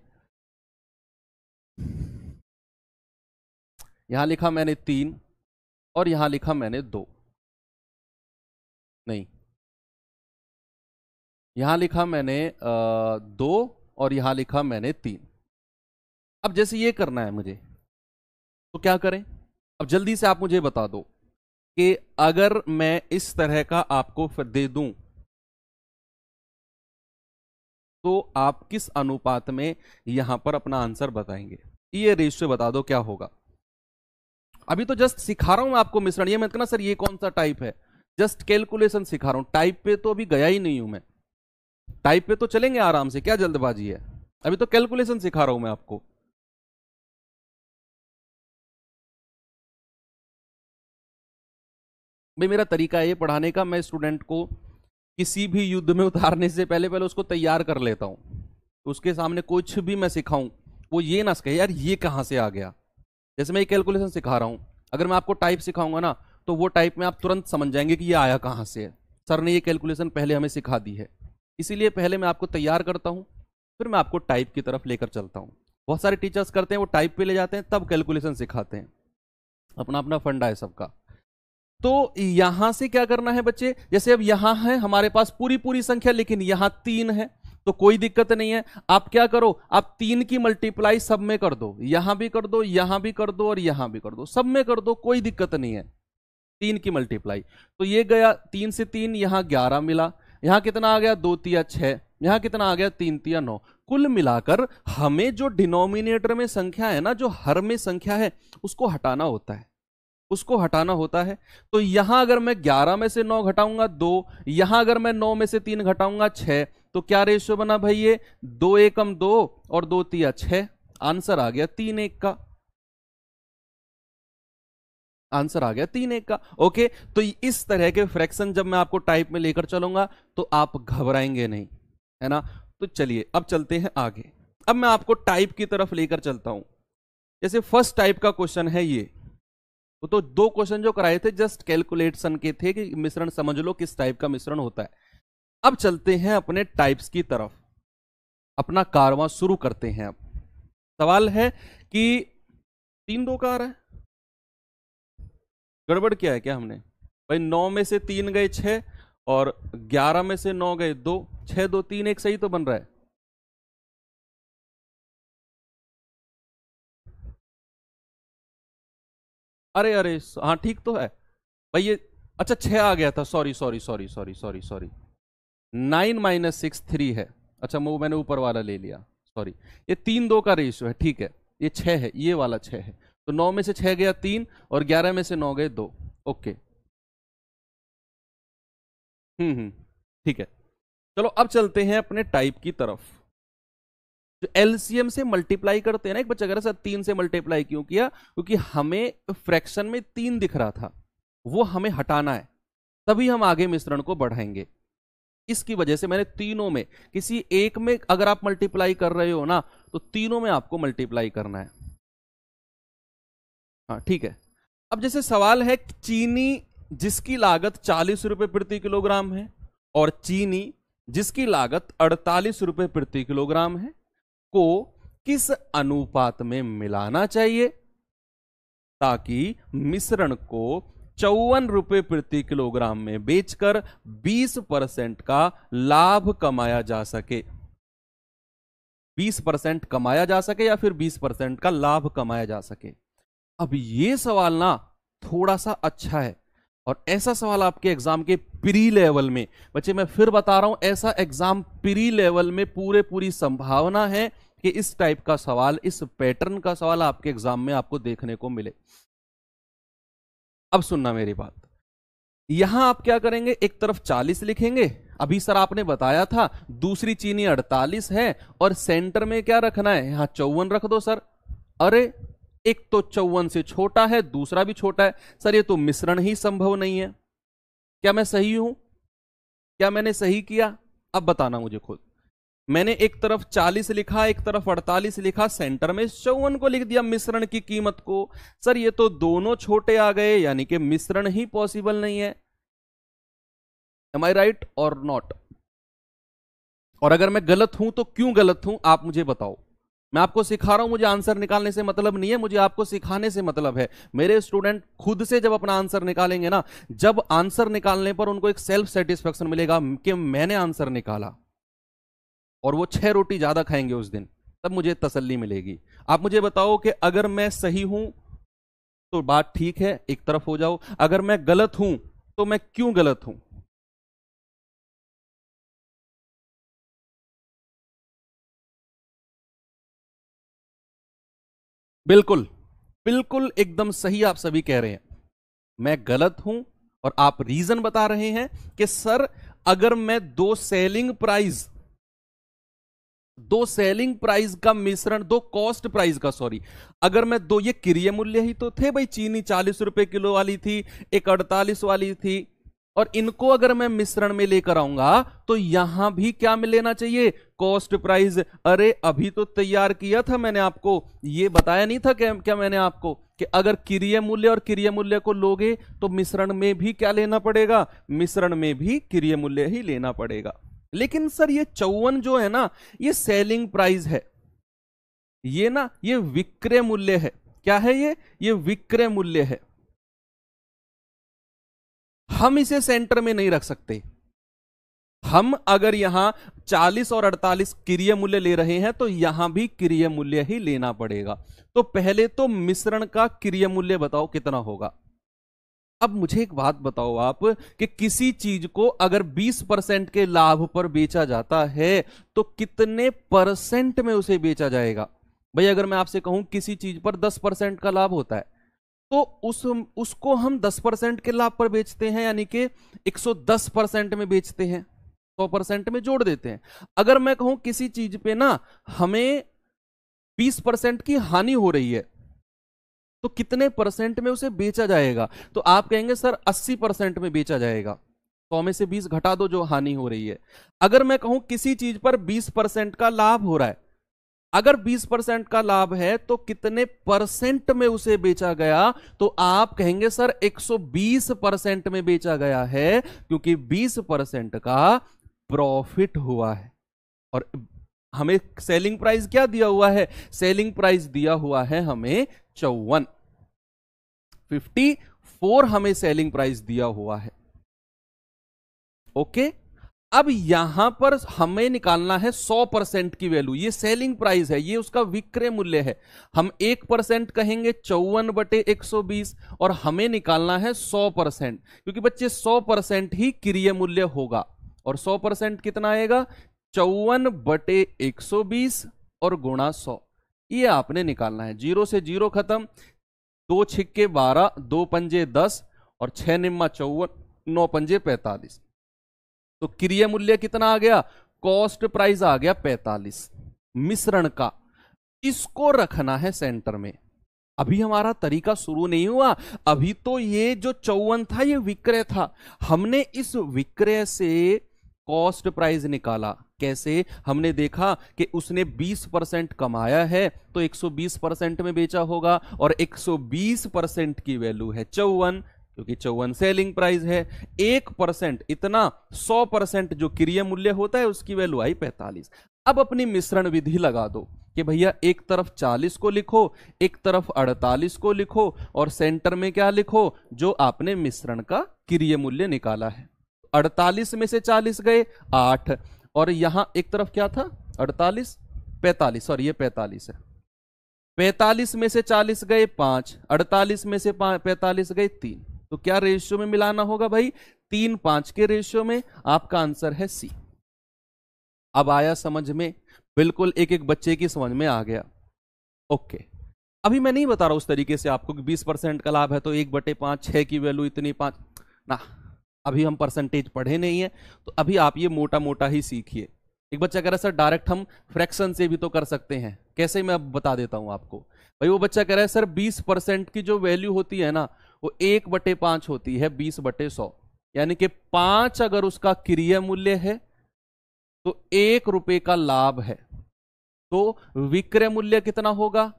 A: यहां लिखा मैंने 3 और यहां लिखा मैंने 2, नहीं यहां लिखा मैंने 2 और यहां लिखा मैंने 3। अब जैसे ये करना है मुझे, तो क्या करें? अब जल्दी से आप मुझे बता दो कि अगर मैं इस तरह का आपको दे दूं, तो आप किस अनुपात में यहां पर अपना आंसर बताएंगे। ये रेशियो बता दो क्या होगा। अभी तो जस्ट सिखा रहा हूं मैं आपको मिश्रण, ये मत कहना सर ये कौन सा टाइप है, जस्ट कैलकुलेशन सिखा रहा हूं। टाइप पे तो अभी गया ही नहीं हूं मैं, टाइप पे तो चलेंगे आराम से, क्या जल्दबाजी है, अभी तो कैलकुलेशन सिखा रहा हूं मैं आपको। भाई मेरा तरीका है ये पढ़ाने का, मैं स्टूडेंट को किसी भी युद्ध में उतारने से पहले पहले उसको तैयार कर लेता हूं। तो उसके सामने कुछ भी मैं सिखाऊं वो ये ना कहे यार ये कहां से आ गया। जैसे मैं ये कैलकुलेशन सिखा रहा हूं, अगर मैं आपको टाइप सिखाऊंगा ना तो वो टाइप में आप तुरंत समझ जाएंगे कि ये आया कहां से है, सर ने ये कैलकुलेशन पहले हमें सिखा दी है। इसीलिए पहले मैं आपको तैयार करता हूं, फिर मैं आपको टाइप की तरफ लेकर चलता हूं। बहुत सारे टीचर्स करते हैं वो टाइप पे ले जाते हैं तब कैलकुलेशन सिखाते हैं, अपना अपना फंडा है सबका। तो यहां से क्या करना है बच्चे, जैसे अब यहां है हमारे पास पूरी पूरी संख्या लेकिन यहां 3 है तो कोई दिक्कत नहीं है। आप क्या करो, आप 3 की मल्टीप्लाई सब में कर दो, यहां भी कर दो, यहां भी कर दो और यहां भी कर दो, सब में कर दो, कोई दिक्कत नहीं है। 3 की मल्टीप्लाई तो ये गया 3 से 3, यहां 11 मिला, यहां कितना आ गया 2 तिया 6, यहां कितना आ गया 3 तिया 9। कुल मिलाकर हमें जो डिनोमिनेटर में संख्या है ना, जो हर में संख्या है उसको हटाना होता है, उसको हटाना होता है। तो यहां अगर मैं 11 में से 9 घटाऊंगा 2, यहां अगर मैं 9 में से 3 घटाऊंगा 6, तो क्या रेशियो बना भाई, ये 2 एकम 2 और 2 तिया 6, आंसर आ गया 3 1 का, आंसर आ गया 3 1 का। ओके, तो इस तरह के फ्रैक्शन जब मैं आपको टाइप में लेकर चलूंगा तो आप घबराएंगे नहीं, है ना। तो चलिए अब चलते हैं आगे, अब मैं आपको टाइप की तरफ लेकर चलता हूं। जैसे फर्स्ट टाइप का क्वेश्चन है ये, तो 2 क्वेश्चन जो कराए थे जस्ट कैलकुलेशन के थे कि मिश्रण समझ लो किस टाइप का मिश्रण होता है। अब चलते हैं अपने टाइप्स की तरफ, अपना कारवां शुरू करते हैं। अब सवाल है कि 3 2 का आ रहा है, गड़बड़ क्या है क्या हमने, भाई 9 में से 3 गए 6 और 11 में से 9 गए 2, 6 2 3 1 सही तो बन रहा है। अरे अरे हाँ ठीक तो है भाई ये, अच्छा 6 आ गया था, sorry sorry sorry sorry sorry sorry, 9 - 6 3 है, अच्छा वो मैंने ऊपर वाला ले लिया, सॉरी। ये 3 2 का रेशियो है, ठीक है, ये 6 है, ये वाला 6 है, तो 9 में से 6 गया 3 और 11 में से 9 गए 2। ओके, ठीक है। चलो अब चलते हैं अपने टाइप की तरफ। जो एलसीएम से मल्टीप्लाई करते हैं ना, एक बच्चा कह रहा सर 3 से मल्टीप्लाई क्यों किया, क्योंकि हमें फ्रैक्शन में 3 दिख रहा था, वो हमें हटाना है, तभी हम आगे मिश्रण को बढ़ाएंगे। इसकी वजह से मैंने तीनों में, किसी एक में अगर आप मल्टीप्लाई कर रहे हो ना तो तीनों में आपको मल्टीप्लाई करना है। हाँ ठीक है। अब जैसे सवाल है चीनी जिसकी लागत 40 रुपए प्रति किलोग्राम है और चीनी जिसकी लागत 48 रुपए प्रति किलोग्राम है को किस अनुपात में मिलाना चाहिए ताकि मिश्रण को 54 रुपए प्रति किलोग्राम में बेचकर 20% का लाभ कमाया जा सके। 20% कमाया जा सके या फिर 20% का लाभ कमाया जा सके। अब ये सवाल ना थोड़ा सा अच्छा है, और ऐसा सवाल आपके एग्जाम के प्री लेवल में, बच्चे मैं फिर बता रहा हूं, ऐसा एग्जाम प्री लेवल में पूरी संभावना है कि इस टाइप का सवाल, इस पैटर्न का सवाल आपके एग्जाम में आपको देखने को मिले। अब सुनना मेरी बात, यहां आप क्या करेंगे, एक तरफ 40 लिखेंगे, अभी सर आपने बताया था दूसरी चीनी 48 है और सेंटर में क्या रखना है, यहां 54 रख दो सर। अरे एक तो 54 से छोटा है, दूसरा भी छोटा है, सर ये तो मिश्रण ही संभव नहीं है। क्या मैं सही हूं, क्या मैंने सही किया, अब बताना मुझे खुद। मैंने एक तरफ 40 लिखा, एक तरफ 48 लिखा, सेंटर में 54 को लिख दिया मिश्रण की कीमत को। सर ये तो दोनों छोटे आ गए, यानी कि मिश्रण ही पॉसिबल नहीं है। एम आई राइट और नॉट? और अगर मैं गलत हूं तो क्यों गलत हूं आप मुझे बताओ। मैं आपको सिखा रहा हूं, मुझे आंसर निकालने से मतलब नहीं है, मुझे आपको सिखाने से मतलब है। मेरे स्टूडेंट खुद से जब अपना आंसर निकालेंगे ना, जब आंसर निकालने पर उनको एक सेल्फ सेटिस्फेक्शन मिलेगा कि मैंने आंसर निकाला, और वो 6 रोटी ज्यादा खाएंगे उस दिन, तब मुझे तसल्ली मिलेगी। आप मुझे बताओ कि अगर मैं सही हूं तो बात ठीक है, एक तरफ हो जाओ, अगर मैं गलत हूं तो मैं क्यों गलत हूं। बिल्कुल बिल्कुल एकदम सही आप सभी कह रहे हैं। मैं गलत हूं और आप रीजन बता रहे हैं कि सर अगर मैं दो सेलिंग प्राइस का मिश्रण, दो कॉस्ट प्राइस का, सॉरी, अगर मैं दो, ये क्रिय मूल्य ही तो थे भाई, चीनी 40 रुपए किलो वाली थी, एक 48 वाली थी, और इनको अगर मैं मिश्रण में लेकर आऊंगा तो यहां भी क्या में लेना चाहिए, कॉस्ट प्राइस। अरे अभी तो तैयार किया था मैंने आपको, ये बताया नहीं था क्या मैंने आपको कि अगर क्रिय मूल्य और क्रिय मूल्य को लोगे तो मिश्रण में भी क्या लेना पड़ेगा, मिश्रण में भी क्रिय मूल्य ही लेना पड़ेगा। लेकिन सर ये 54 जो है ना, ये सेलिंग प्राइस है, ये ना ये विक्रय मूल्य है। क्या है ये विक्रय मूल्य है। हम इसे सेंटर में नहीं रख सकते। हम अगर यहां 40 और 48 क्रिय मूल्य ले रहे हैं तो यहां भी क्रिय मूल्य ही लेना पड़ेगा। तो पहले तो मिश्रण का क्रिय मूल्य बताओ कितना होगा। अब मुझे एक बात बताओ आप कि किसी चीज को अगर 20% के लाभ पर बेचा जाता है तो कितने परसेंट में उसे बेचा जाएगा। भाई अगर मैं आपसे कहूं किसी चीज पर 10% का लाभ होता है तो उसको हम 10% के लाभ पर बेचते हैं, यानी कि 110% में बेचते हैं, 100% में जोड़ देते हैं। अगर मैं कहूं किसी चीज पे ना हमें 20% की हानि हो रही है तो कितने परसेंट में उसे बेचा जाएगा, तो आप कहेंगे सर 80% में बेचा जाएगा। 100 में से 20 घटा दो जो हानि हो रही है। अगर मैं कहूं किसी चीज पर 20% का लाभ हो रहा है, अगर 20% का लाभ है तो कितने परसेंट में उसे बेचा गया, तो आप कहेंगे सर 120% में बेचा गया है, क्योंकि 20% का प्रॉफिट हुआ है। और हमें सेलिंग प्राइस क्या दिया हुआ है, सेलिंग प्राइस दिया हुआ है हमें 54 हमें सेलिंग प्राइस दिया हुआ है। ओके, अब यहां पर हमें निकालना है 100% की वैल्यू। ये सेलिंग प्राइस है, ये उसका विक्रय मूल्य है। हम 1% कहेंगे 54/120 और हमें निकालना है 100%, क्योंकि बच्चे 100% ही क्रिय मूल्य होगा। और 100% कितना आएगा, 54/120 और गुणा 100। ये आपने निकालना है। 0 से 0 खत्म, 2 छिक्के 12, 2 पंजे 10 और 6 निम्मा 54, 9 पंजे 45। तो क्रिय मूल्य कितना आ गया, कॉस्ट प्राइस आ गया 45 मिश्रण का। इसको रखना है सेंटर में। अभी हमारा तरीका शुरू नहीं हुआ, अभी तो ये जो 54 था ये विक्रय था। हमने इस विक्रय से कॉस्ट प्राइस निकाला। कैसे, हमने देखा कि उसने 20% कमाया है तो 120% में बेचा होगा, और 120% की वैल्यू है 54, क्योंकि 54 सेलिंग प्राइस है। 1% इतना 100% जो क्रिय मूल्य होता है उसकी वैल्यू आई 45। अब अपनी मिश्रण विधि लगा दो कि भैया एक तरफ 40 को लिखो, एक तरफ 48 को लिखो, और सेंटर में क्या लिखो, जो आपने मिश्रण का क्रिय मूल्य निकाला है। 48 में से 40 गए 8, और यहां एक तरफ क्या था 48, 45, सॉरी ये 45 है। 45 में से 40 गए 5, 48 में से 45 गए 3। तो क्या रेशियो में मिलाना होगा भाई, 3-5 के रेशियो में। आपका आंसर है सी। अब आया समझ में, बिल्कुल एक एक बच्चे की समझ में आ गया। ओके, अभी मैं नहीं बता रहा उस तरीके से आपको कि 20% का लाभ है तो 1/5, 6 की वैल्यू इतनी 5 ना, अभी हम परसेंटेज पढ़े नहीं है, तो अभी आप ये मोटा मोटा ही सीखिए। एक बच्चा कह रहा है सर डायरेक्ट हम फ्रैक्शन से भी तो कर सकते हैं, कैसे, मैं अब बता देता हूं आपको। भाई वो बच्चा कह रहा है सर 20% की जो वैल्यू होती है ना वो 1/5 होती है 20/100, यानी कि 5 अगर उसका क्रिय मूल्य है तो 1 रुपए का लाभ है, तो विक्रय मूल्य कितना होगा,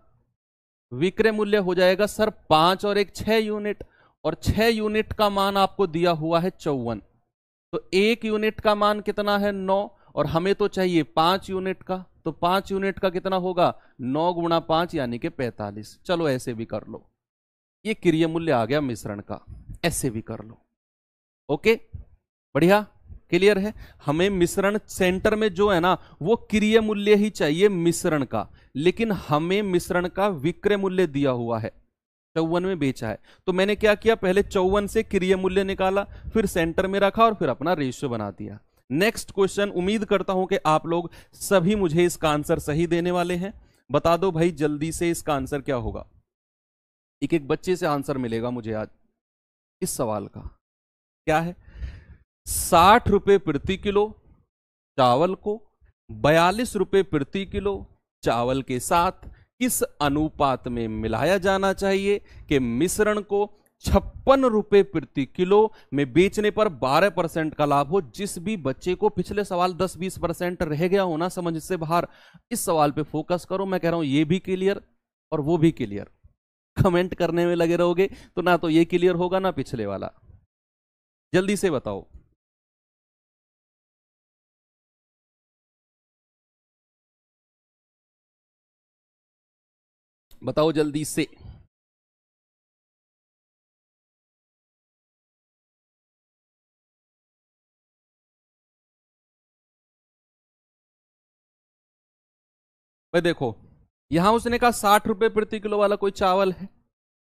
A: विक्रय मूल्य हो जाएगा सर 5 और 1 6 यूनिट, और 6 यूनिट का मान आपको दिया हुआ है 54, तो 1 यूनिट का मान कितना है 9, और हमें तो चाहिए 5 यूनिट का, तो 5 यूनिट का कितना होगा 9 गुणा 5 यानी कि 45। चलो ऐसे भी कर लो, ये क्रिय मूल्य आ गया मिश्रण का, ऐसे भी कर लो। ओके, बढ़िया, क्लियर है। हमें मिश्रण सेंटर में जो है ना वो क्रिय मूल्य ही चाहिए मिश्रण का, लेकिन हमें मिश्रण का विक्रय मूल्य दिया हुआ है, 54 में बेचा है। तो मैंने क्या किया, पहले 54 से क्रिय मूल्य निकाला, फिर सेंटर में रखा और फिर अपना रेशियो बना दिया। नेक्स्ट क्वेश्चन, उम्मीद करता हूं कि आप लोग सभी मुझे इसका आंसर सही देने वाले हैं। बता दो भाई जल्दी से इसका आंसर क्या होगा। एक एक बच्चे से आंसर मिलेगा मुझे आज इस सवाल का। क्या है? 60 रुपए प्रति किलो चावल को 42 रुपए प्रति किलो चावल के साथ किस अनुपात में मिलाया जाना चाहिए कि मिश्रण को 56 रुपए प्रति किलो में बेचने पर 12% का लाभ हो। जिस भी बच्चे को पिछले सवाल 10-20% रह गया होना समझ से बाहर, इस सवाल पे फोकस करो। मैं कह रहा हूं ये भी क्लियर और वो भी क्लियर। कमेंट करने में लगे रहोगे तो ना तो ये क्लियर होगा ना पिछले वाला। जल्दी से बताओ। बताओ जल्दी से। भाई देखो, यहां उसने कहा 60 रुपए प्रति किलो वाला कोई चावल है,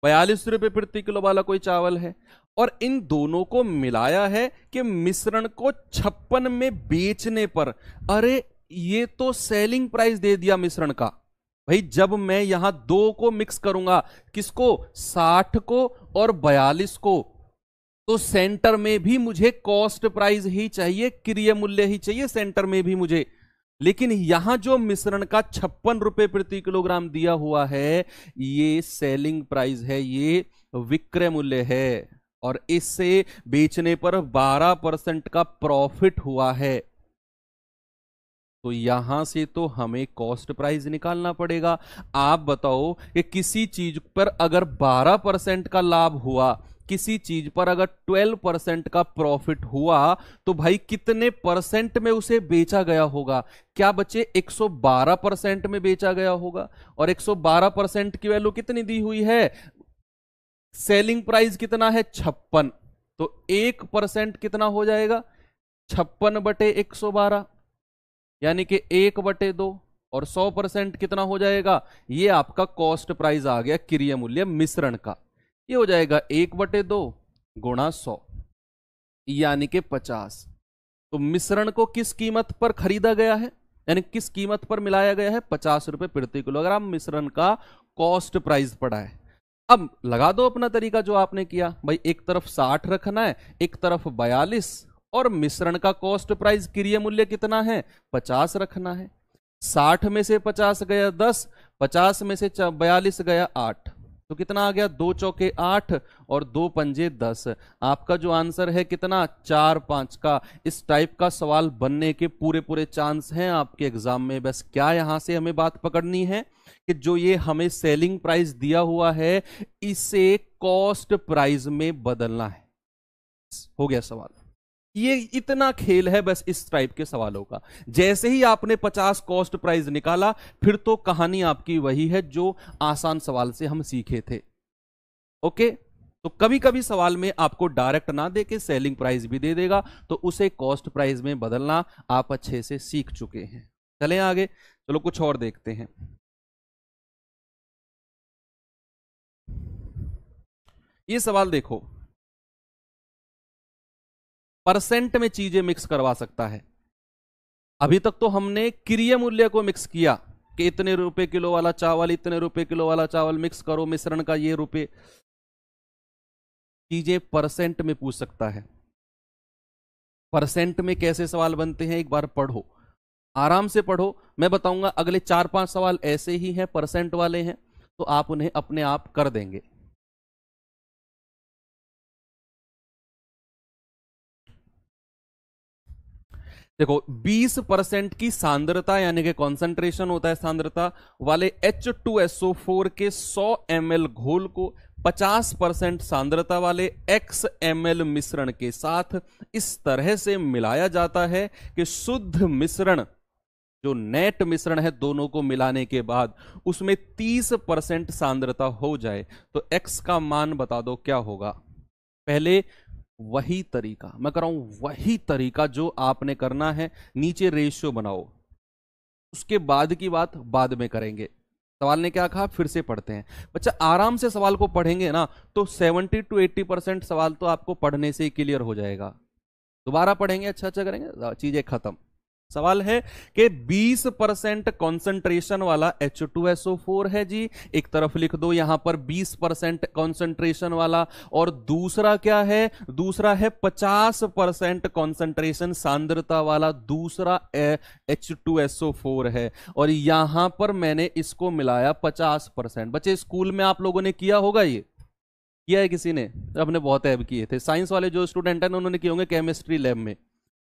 A: 42 रुपए प्रति किलो वाला कोई चावल है, और इन दोनों को मिलाया है कि मिश्रण को 56 में बेचने पर। अरे ये तो सेलिंग प्राइस दे दिया मिश्रण का। भाई जब मैं यहां दो को मिक्स करूंगा, किसको? 60 को और 42 को, तो सेंटर में भी मुझे कॉस्ट प्राइस ही चाहिए, क्रय मूल्य ही चाहिए सेंटर में भी मुझे। लेकिन यहां जो मिश्रण का 56 रुपए प्रति किलोग्राम दिया हुआ है, ये सेलिंग प्राइस है, ये विक्रय मूल्य है, और इससे बेचने पर 12% का प्रॉफिट हुआ है। तो यहां से तो हमें कॉस्ट प्राइस निकालना पड़ेगा। आप बताओ कि किसी चीज पर अगर 12% का लाभ हुआ, किसी चीज पर अगर 12% का प्रॉफिट हुआ, तो भाई कितने परसेंट में उसे बेचा गया होगा? क्या बच्चे 112% में बेचा गया होगा? और 112% की वैल्यू कितनी दी हुई है? सेलिंग प्राइस कितना है? 56। तो 1% कितना हो जाएगा? 56/112, यानी कि 1/2। और 100% कितना हो जाएगा? ये आपका कॉस्ट प्राइस आ गया, क्रय मूल्य मिश्रण का। ये हो जाएगा 1/2 गुणा 100, यानी कि 50। तो मिश्रण को किस कीमत पर खरीदा गया है, यानी किस कीमत पर मिलाया गया है? 50 रुपए प्रति किलोग्राम मिश्रण का कॉस्ट प्राइस पड़ा है। अब लगा दो अपना तरीका जो आपने किया। भाई एक तरफ 60 रखना है, एक तरफ 42, और मिश्रण का कॉस्ट प्राइस क्रय मूल्य कितना है? 50 रखना है। 60 में से 50 गया 10, 50 में से 42 गया 8, तो कितना आ गया? 2 चौके 8 और 2 पंजे 10। आपका जो आंसर है कितना? 4-5 का। इस टाइप का सवाल बनने के पूरे पूरे चांस हैं आपके एग्जाम में। बस क्या यहां से हमें बात पकड़नी है कि जो ये हमें सेलिंग प्राइस दिया हुआ है, इसे कॉस्ट प्राइस में बदलना है। हो गया सवाल। ये इतना खेल है बस इस टाइप के सवालों का। जैसे ही आपने 50 कॉस्ट प्राइस निकाला, फिर तो कहानी आपकी वही है जो आसान सवाल से हम सीखे थे। ओके, तो कभी कभी सवाल में आपको डायरेक्ट ना देके सेलिंग प्राइस भी दे देगा, तो उसे कॉस्ट प्राइस में बदलना आप अच्छे से सीख चुके हैं। चलें आगे, चलो कुछ और देखते हैं। ये सवाल देखो, परसेंट में चीजें मिक्स करवा सकता है। अभी तक तो हमने क्रय मूल्य को मिक्स किया कि इतने रुपए किलो वाला चावल, इतने रुपए किलो वाला चावल मिक्स करो, मिश्रण का ये रुपए। चीजें परसेंट में पूछ सकता है। परसेंट में कैसे सवाल बनते हैं एक बार पढ़ो, आराम से पढ़ो। मैं बताऊंगा, अगले 4-5 सवाल ऐसे ही हैं, परसेंट वाले हैं, तो आप उन्हें अपने आप कर देंगे। देखो, 20% की सांद्रता यानी कि कॉन्सेंट्रेशन होता है सांद्रता वाले H2SO4 के 100 ml घोल को 50% सांद्रता वाले XML मिश्रण के साथ इस तरह से मिलाया जाता है कि शुद्ध मिश्रण, जो नेट मिश्रण है दोनों को मिलाने के बाद, उसमें 30% सांद्रता हो जाए। तो X का मान बता दो क्या होगा। पहले वही तरीका मैं कर रहा हूं, वही तरीका जो आपने करना है, नीचे रेशियो बनाओ, उसके बाद की बात बाद में करेंगे। सवाल ने क्या कहा, फिर से पढ़ते हैं। बच्चा आराम से सवाल को पढ़ेंगे ना, तो 70 to 80% सवाल तो आपको पढ़ने से ही क्लियर हो जाएगा। दोबारा पढ़ेंगे, अच्छा अच्छा करेंगे, चीजें खत्म। सवाल है कि 20% कॉन्सेंट्रेशन वाला H2SO4 है जी, एक तरफ लिख दो यहां पर 20% कॉन्सेंट्रेशन वाला, और दूसरा क्या है, दूसरा है 50% कॉन्सेंट्रेशन सांद्रता वाला दूसरा H2SO4 है, और यहां पर मैंने इसको मिलाया 50%। बच्चे स्कूल में आप लोगों ने किया होगा, ये किया है किसी ने? अपने बहुत ऐब किए थे, साइंस वाले जो स्टूडेंट हैं उन्होंने किए होंगे केमिस्ट्री लैब में,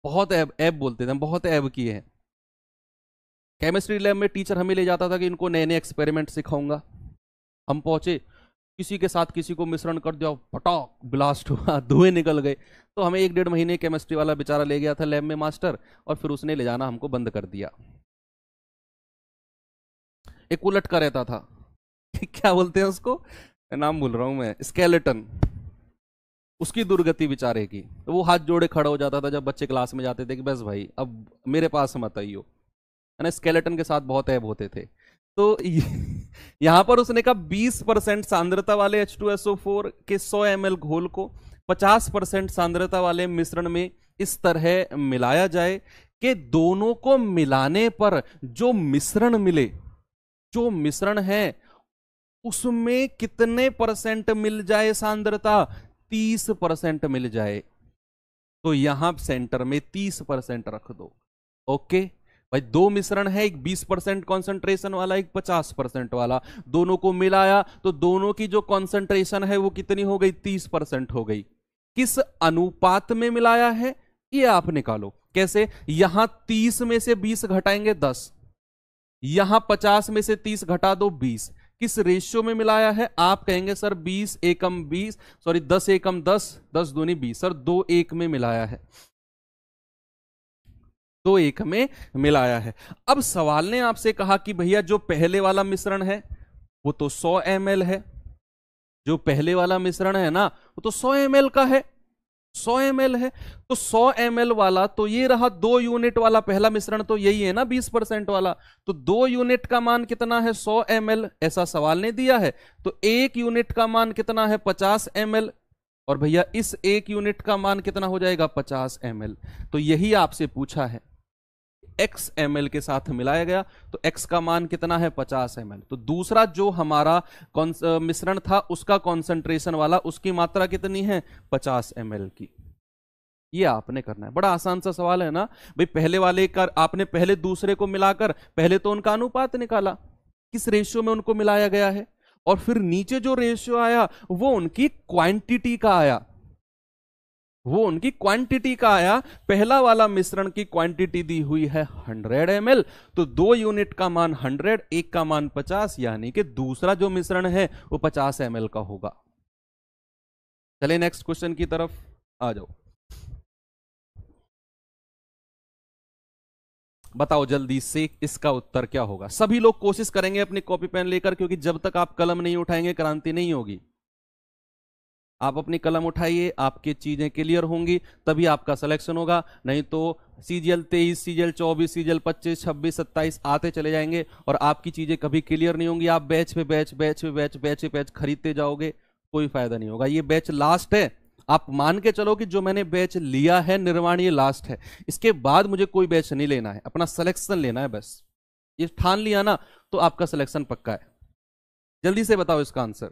A: बहुत ऐब, ऐब बोलते थे, बहुत ऐब किए हैं। केमिस्ट्री लैब में टीचर हमें ले जाता था कि इनको नए नए एक्सपेरिमेंट सिखाऊंगा। हम पहुंचे, किसी के साथ किसी को मिश्रण कर दिया, पटाक ब्लास्ट हुआ, धुएं निकल गए। तो हमें 1-1.5 महीने केमिस्ट्री वाला बेचारा ले गया था लैब में मास्टर, और फिर उसने ले जाना हमको बंद कर दिया। एक उलट का रहता था क्या बोलते हैं उसको, नाम भूल रहा हूं मैं, स्केलेटन। उसकी दुर्गति बेचारे की, तो वो हाथ जोड़े खड़ा हो जाता था जब बच्चे क्लास में जाते थे कि बस भाई अब मेरे पास मत आइयो, है ना। स्केलेटन के साथ बहुत ऐब होते थे। तो यहां पर उसने कहा 20% सांद्रता वाले H2SO4 के 100 ml घोल को 50% सांद्रता वाले मिश्रण में इस तरह मिलाया जाए कि दोनों को मिलाने पर जो मिश्रण मिले, जो मिश्रण है उसमें कितने परसेंट मिल जाए सांद्रता, 30% मिल जाए। तो यहां सेंटर में 30% रख दो। ओके भाई, दो मिश्रण है, एक 20% कॉन्सेंट्रेशन वाला, एक 50% वाला, दोनों को मिलाया तो दोनों की जो कॉन्सेंट्रेशन है वो कितनी हो गई, 30% हो गई। किस अनुपात में मिलाया है ये आप निकालो। कैसे, यहां 30 में से 20 घटाएंगे 10, यहां 50 में से 30 घटा दो 20। किस रेशियो में मिलाया है, आप कहेंगे सर 20 एकम 20, सॉरी 10 एकम 10, 10 दूनी 20, सर 2:1 में मिलाया है, 2:1 में मिलाया है। अब सवाल ने आपसे कहा कि भैया जो पहले वाला मिश्रण है वो तो 100 ml है, जो पहले वाला मिश्रण है ना वो तो 100 ml का है, 100 ml है, तो 100 ml वाला तो ये रहा, 2 यूनिट वाला पहला मिश्रण तो यही है ना 20% वाला, तो 2 यूनिट का मान कितना है, 100 ml, ऐसा सवाल ने दिया है। तो 1 यूनिट का मान कितना है, 50 ml, और भैया इस 1 यूनिट का मान कितना हो जाएगा, 50 ml। तो यही आपसे पूछा है, x ml के साथ मिलाया गया तो x का मान कितना है, 50 ml। तो दूसरा जो हमारा मिश्रण था उसका कॉन्सेंट्रेशन वाला, उसकी मात्रा कितनी है, 50 ml की। ये आपने करना है, बड़ा आसान सा सवाल है ना भाई। पहले वाले का आपने पहले दूसरे को मिलाकर पहले तो उनका अनुपात निकाला, किस रेशियो में उनको मिलाया गया है, और फिर नीचे जो रेशियो आया वो उनकी क्वांटिटी का आया, वो उनकी क्वांटिटी का आया। पहला वाला मिश्रण की क्वांटिटी दी हुई है 100 ml, तो 2 यूनिट का मान 100, एक का मान 50, यानी कि दूसरा जो मिश्रण है वो 50 ml का होगा। चलिए नेक्स्ट क्वेश्चन की तरफ आ जाओ। बताओ जल्दी से इसका उत्तर क्या होगा। सभी लोग कोशिश करेंगे अपनी कॉपी पेन लेकर, क्योंकि जब तक आप कलम नहीं उठाएंगे क्रांति नहीं होगी। आप अपनी कलम उठाइए, आपकी चीजें क्लियर होंगी तभी आपका सिलेक्शन होगा, नहीं तो सीजीएल 23, सीजीएल 24, सीजीएल 25, 26, 27 आते चले जाएंगे और आपकी चीजें कभी क्लियर नहीं होंगी। आप बैच पे बैच, बैच पे बैच, बैच पे बैच खरीदते जाओगे, कोई फायदा नहीं होगा। ये बैच लास्ट है, आप मान के चलो कि जो मैंने बैच लिया है निर्वाण ये लास्ट है, इसके बाद मुझे कोई बैच नहीं लेना है, अपना सिलेक्शन लेना है बस। ये ठान लिया ना तो आपका सिलेक्शन पक्का है। जल्दी से बताओ इसका आंसर।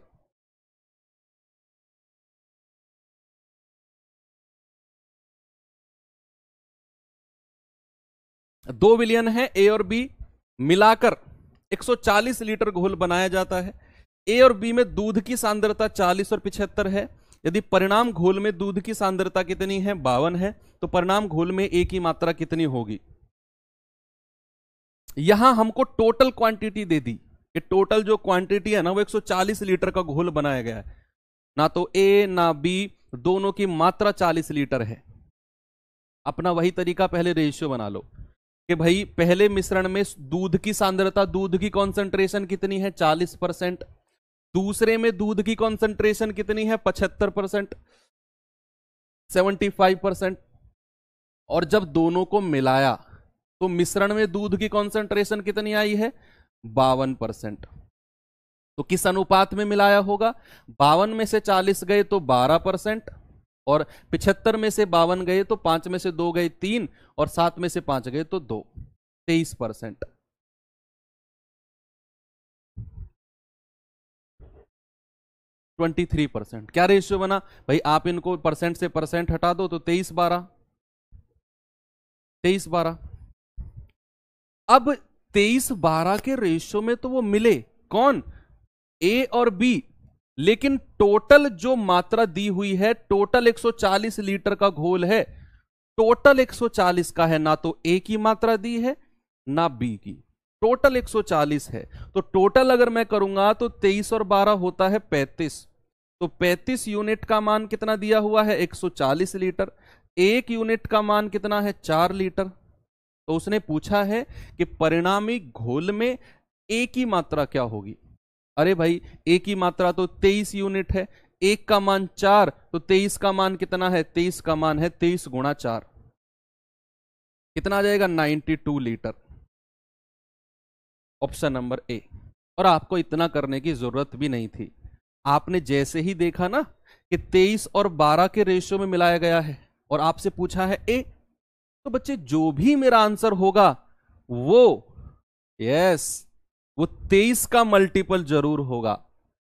A: 2 विलियन है, ए और बी मिलाकर 140 लीटर घोल बनाया जाता है। ए और बी में दूध की सांद्रता 40 और 75 है। यदि परिणाम घोल में दूध की सांद्रता कितनी है, 52 है, तो परिणाम घोल में ए की मात्रा कितनी होगी। यहां हमको टोटल क्वांटिटी दे दी कि टोटल जो क्वांटिटी है ना वो 140 लीटर का घोल बनाया गया है, ना तो ए ना बी, दोनों की मात्रा 40 लीटर है। अपना वही तरीका, पहले रेशियो बना लो कि भाई पहले मिश्रण में दूध की सांद्रता, दूध की कॉन्सेंट्रेशन कितनी है, 40%। दूसरे में दूध की कॉन्सेंट्रेशन कितनी है, 75%, 75%। और जब दोनों को मिलाया तो मिश्रण में दूध की कॉन्सेंट्रेशन कितनी आई है, 52%। तो किस अनुपात में मिलाया होगा, 52 में से 40 गए तो 12%, और 75 में से 52 गए तो 5 में से 2 गए 3 और 7 में से 5 गए तो 2, 23%। 23%। क्या रेशियो बना भाई? आप इनको परसेंट से परसेंट हटा दो तो 23-12, 23-12। अब 23-12 के रेशियो में तो वो मिले कौन? ए और बी, लेकिन टोटल जो मात्रा दी हुई है, टोटल 140 लीटर का घोल है, टोटल 140 का है, ना तो ए की मात्रा दी है ना बी की, टोटल 140 है। तो टोटल अगर मैं करूंगा तो 23 और 12 होता है 35। तो 35 यूनिट का मान कितना दिया हुआ है? 140 लीटर। एक यूनिट का मान कितना है? 4 लीटर। तो उसने पूछा है कि परिणामी घोल में ए की मात्रा क्या होगी। अरे भाई, ए की मात्रा तो 23 यूनिट है, एक का मान 4, तो 23 का मान कितना है? 23 का मान है 23 गुणा 4, कितना आ जाएगा? 92 लीटर। ऑप्शन नंबर ए। और आपको इतना करने की जरूरत भी नहीं थी, आपने जैसे ही देखा ना कि 23 और 12 के रेशियो में मिलाया गया है और आपसे पूछा है ए, तो बच्चे जो भी मेरा आंसर होगा वो वो 23 का मल्टीपल जरूर होगा।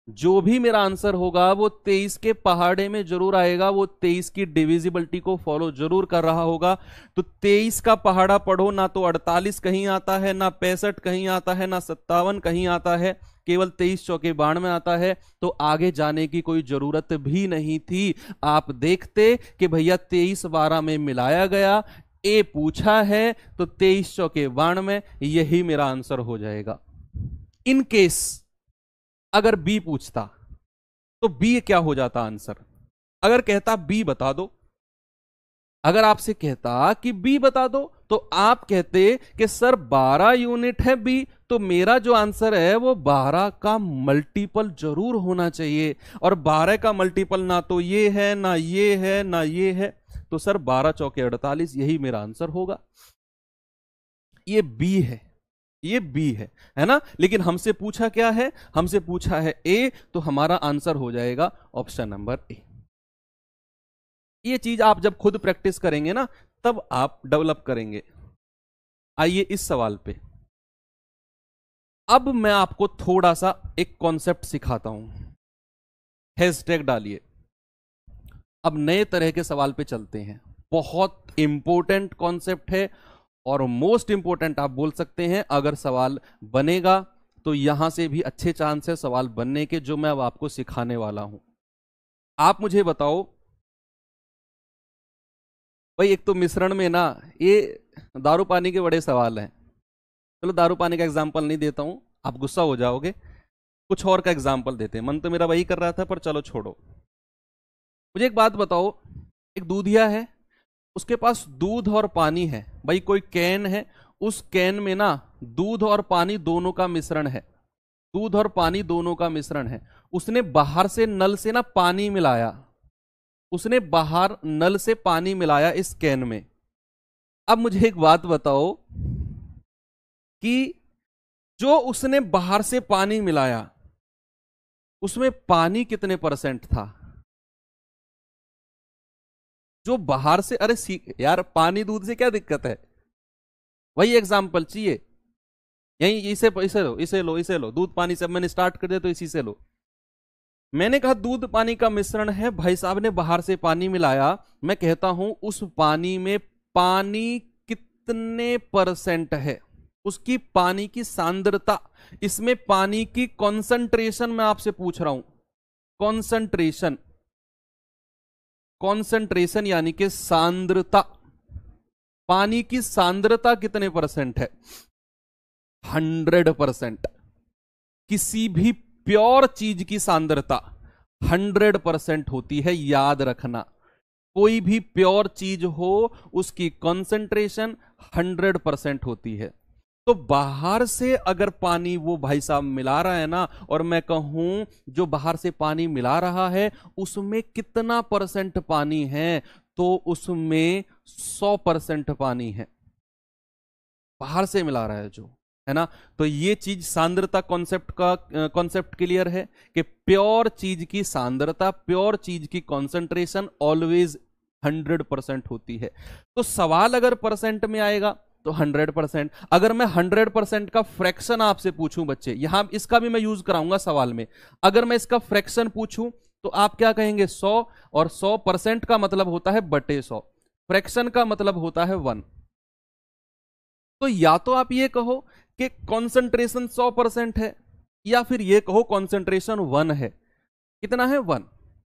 A: जो भी मेरा आंसर होगा वो 23 के पहाड़े में जरूर आएगा, वो 23 की डिविजिबिलिटी को फॉलो जरूर कर रहा होगा। तो 23 का पहाड़ा पढ़ो, ना तो 48 कहीं आता है, ना 65 कहीं आता है, ना 57 कहीं आता है, केवल 23 चौके 92 आता है। तो आगे जाने की कोई जरूरत भी नहीं थी। आप देखते कि भैया 23-12 में मिलाया गया, ए पूछा है, तो 23 चौके 92, यही मेरा आंसर हो जाएगा। इन केस अगर बी पूछता तो बी क्या हो जाता आंसर? अगर कहता बी बता दो, अगर आपसे कहता कि बी बता दो, तो आप कहते कि सर 12 यूनिट है बी, तो मेरा जो आंसर है वो 12 का मल्टीपल जरूर होना चाहिए, और 12 का मल्टीपल ना तो ये है, ना ये है, ना ये है, तो सर 12 चौके 48, यही मेरा आंसर होगा। ये बी है, ये बी है ना। लेकिन हमसे पूछा क्या है? हमसे पूछा है ए, तो हमारा आंसर हो जाएगा ऑप्शन नंबर ए। ये चीज आप जब खुद प्रैक्टिस करेंगे ना, तब आप डेवलप करेंगे। आइए इस सवाल पे अब मैं आपको थोड़ा सा एक कॉन्सेप्ट सिखाता हूं, हैशटैग डालिए। अब नए तरह के सवाल पे चलते हैं। बहुत इंपॉर्टेंट कॉन्सेप्ट है और मोस्ट इंपॉर्टेंट आप बोल सकते हैं। अगर सवाल बनेगा तो यहां से भी अच्छे चांस है सवाल बनने के, जो मैं अब आपको सिखाने वाला हूं। आप मुझे बताओ भाई, एक तो मिश्रण में ना ये दारू पानी के बड़े सवाल हैं। चलो दारू पानी का एग्जाम्पल नहीं देता हूं, आप गुस्सा हो जाओगे, कुछ और का एग्जाम्पल देते हैं। मन तो मेरा वही कर रहा था, पर चलो छोड़ो। मुझे एक बात बताओ, एक दूधिया है, उसके पास दूध और पानी है। भाई कोई कैन है, उस कैन में ना दूध और पानी दोनों का मिश्रण है, दूध और पानी दोनों का मिश्रण है। उसने बाहर से नल से ना पानी मिलाया, उसने बाहर नल से पानी मिलाया इस कैन में। अब मुझे एक बात बताओ कि जो उसने बाहर से पानी मिलाया उसमें पानी कितने % था? जो बाहर से, अरे यार पानी दूध से क्या दिक्कत है? वही एग्जाम्पल चाहिए यही, इसे इसे लो, इसे लो, इसे लो, दूध पानी से मैंने स्टार्ट कर दिया तो इसी से लो। मैंने कहा दूध पानी का मिश्रण है, भाई साहब ने बाहर से पानी मिलाया। मैं कहता हूं उस पानी में पानी कितने % है, उसकी पानी की सांद्रता, इसमें पानी की कॉन्सेंट्रेशन मैं आपसे पूछ रहा हूं। कॉन्सेंट्रेशन, कॉन्सेंट्रेशन यानी कि सांद्रता, पानी की सांद्रता कितने % है? 100%। किसी भी प्योर चीज की सांद्रता 100% होती है, याद रखना। कोई भी प्योर चीज हो उसकी कॉन्सेंट्रेशन 100% होती है। तो बाहर से अगर पानी वो भाई साहब मिला रहा है ना, और मैं कहूं जो बाहर से पानी मिला रहा है उसमें कितना % पानी है, तो उसमें 100% पानी है। बाहर से मिला रहा है जो, है ना। तो ये चीज सांद्रता कॉन्सेप्ट क्लियर है कि प्योर चीज की सांद्रता, प्योर चीज की कॉन्सेंट्रेशन ऑलवेज 100% होती है। तो सवाल अगर परसेंट में आएगा तो 100%। अगर मैं 100% का फ्रैक्शन आपसे पूछूं बच्चे, यहां इसका भी मैं यूज कराऊंगा सवाल में, अगर मैं इसका फ्रैक्शन पूछूं तो आप क्या कहेंगे 100, और 100% का मतलब होता है बटे 100, फ्रैक्शन का मतलब होता है 1। तो या तो आप ये कहो कि कॉन्सेंट्रेशन 100% है, या फिर ये कहो कॉन्सेंट्रेशन 1 है। कितना है 1,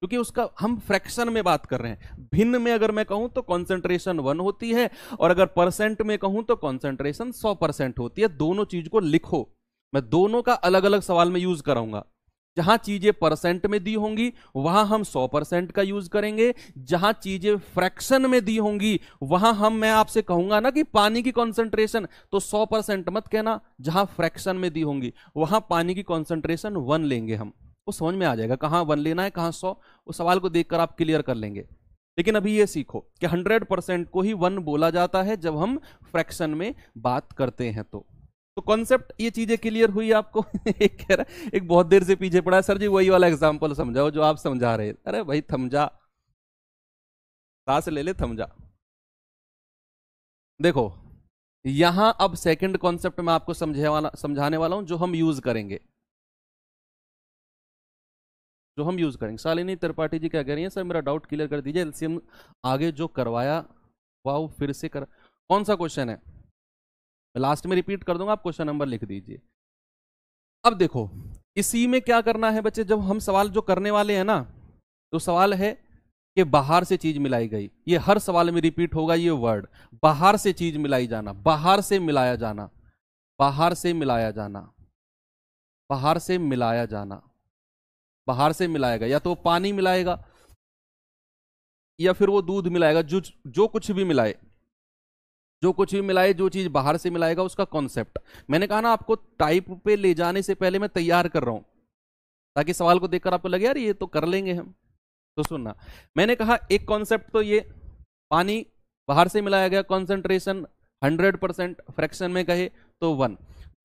A: क्योंकि उसका हम फ्रैक्शन में बात कर रहे हैं। भिन्न में अगर मैं कहूं तो कॉन्सेंट्रेशन 1 होती है, और अगर परसेंट में कहूं तो कॉन्सेंट्रेशन 100% होती है। दोनों चीज को लिखो, मैं दोनों का अलग अलग सवाल में यूज कराऊंगा। जहां चीजें परसेंट में दी होंगी वहां हम 100% का यूज करेंगे, जहां चीजें फ्रैक्शन में दी होंगी वहां मैं आपसे कहूंगा ना कि पानी की कॉन्सेंट्रेशन, तो 100% मत कहना, जहां फ्रैक्शन में दी होंगी वहां पानी की कॉन्सेंट्रेशन 1 लेंगे हम। वो समझ में आ जाएगा कहां 1 लेना है कहां 100, उस सवाल को देखकर आप क्लियर कर लेंगे। लेकिन अभी ये सीखो कि 100% को ही 1 बोला जाता है जब हम फ्रैक्शन में बात करते हैं। तो कॉन्सेप्ट, ये चीजें क्लियर हुई आपको? एक कह रहा है, एक बहुत देर से पीछे पड़ा है, सर जी वही वाला एग्जांपल समझाओ जो आप समझा रहे। अरे भाई थम जा, सांस ले ले, थम जा। देखो यहां अब सेकंड कॉन्सेप्ट में आपको समझाने वाला हूं, जो हम यूज करेंगे। शालिनी त्रिपाठी जी क्या कह रही है, सर मेरा डाउट क्लियर कर दीजिए, एलसीएम आगे जो करवाया वाह फिर से कर, कौन सा क्वेश्चन है? लास्ट में रिपीट कर दूंगा, आप क्वेश्चन नंबर लिख दीजिए। अब देखो इसी में क्या करना है बच्चे, जब हम सवाल जो करने वाले हैं ना, तो सवाल है कि बाहर से चीज मिलाई गई, ये हर सवाल में रिपीट होगा ये वर्ड, बाहर से चीज मिलाई जाना, बाहर से मिलाया जाना, बाहर से मिलाया जाना, बाहर से मिलाया जाना, बाहर से मिलाएगा, या तो पानी मिलाएगा या फिर वो दूध मिलाएगा, जो कुछ भी मिलाए, जो कुछ भी मिलाए, जो चीज बाहर से मिलाएगा उसका कॉन्सेप्ट। मैंने कहा ना आपको टाइप पे ले जाने से पहले मैं तैयार कर रहा हूं, ताकि सवाल को देखकर आपको लगे यार ये तो कर लेंगे हम। तो सुनना, मैंने कहा एक कॉन्सेप्ट तो ये, पानी बाहर से मिलाया गया, कॉन्सेंट्रेशन 100%, फ्रैक्शन में कहे तो 1।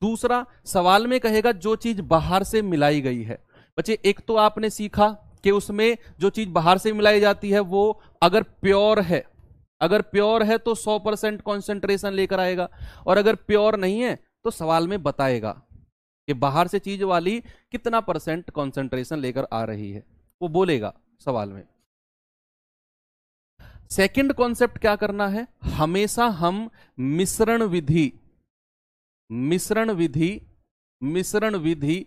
A: दूसरा सवाल में कहेगा जो चीज बाहर से मिलाई गई है। बच्चे एक तो आपने सीखा कि उसमें जो चीज बाहर से मिलाई जाती है वो अगर प्योर है, अगर प्योर है तो 100% कॉन्सेंट्रेशन लेकर आएगा, और अगर प्योर नहीं है तो सवाल में बताएगा कि बाहर से चीज वाली कितना % कॉन्सेंट्रेशन लेकर आ रही है, वो बोलेगा सवाल में। सेकंड कॉन्सेप्ट क्या करना है, हमेशा हम मिश्रण विधि, मिश्रण विधि, मिश्रण विधि,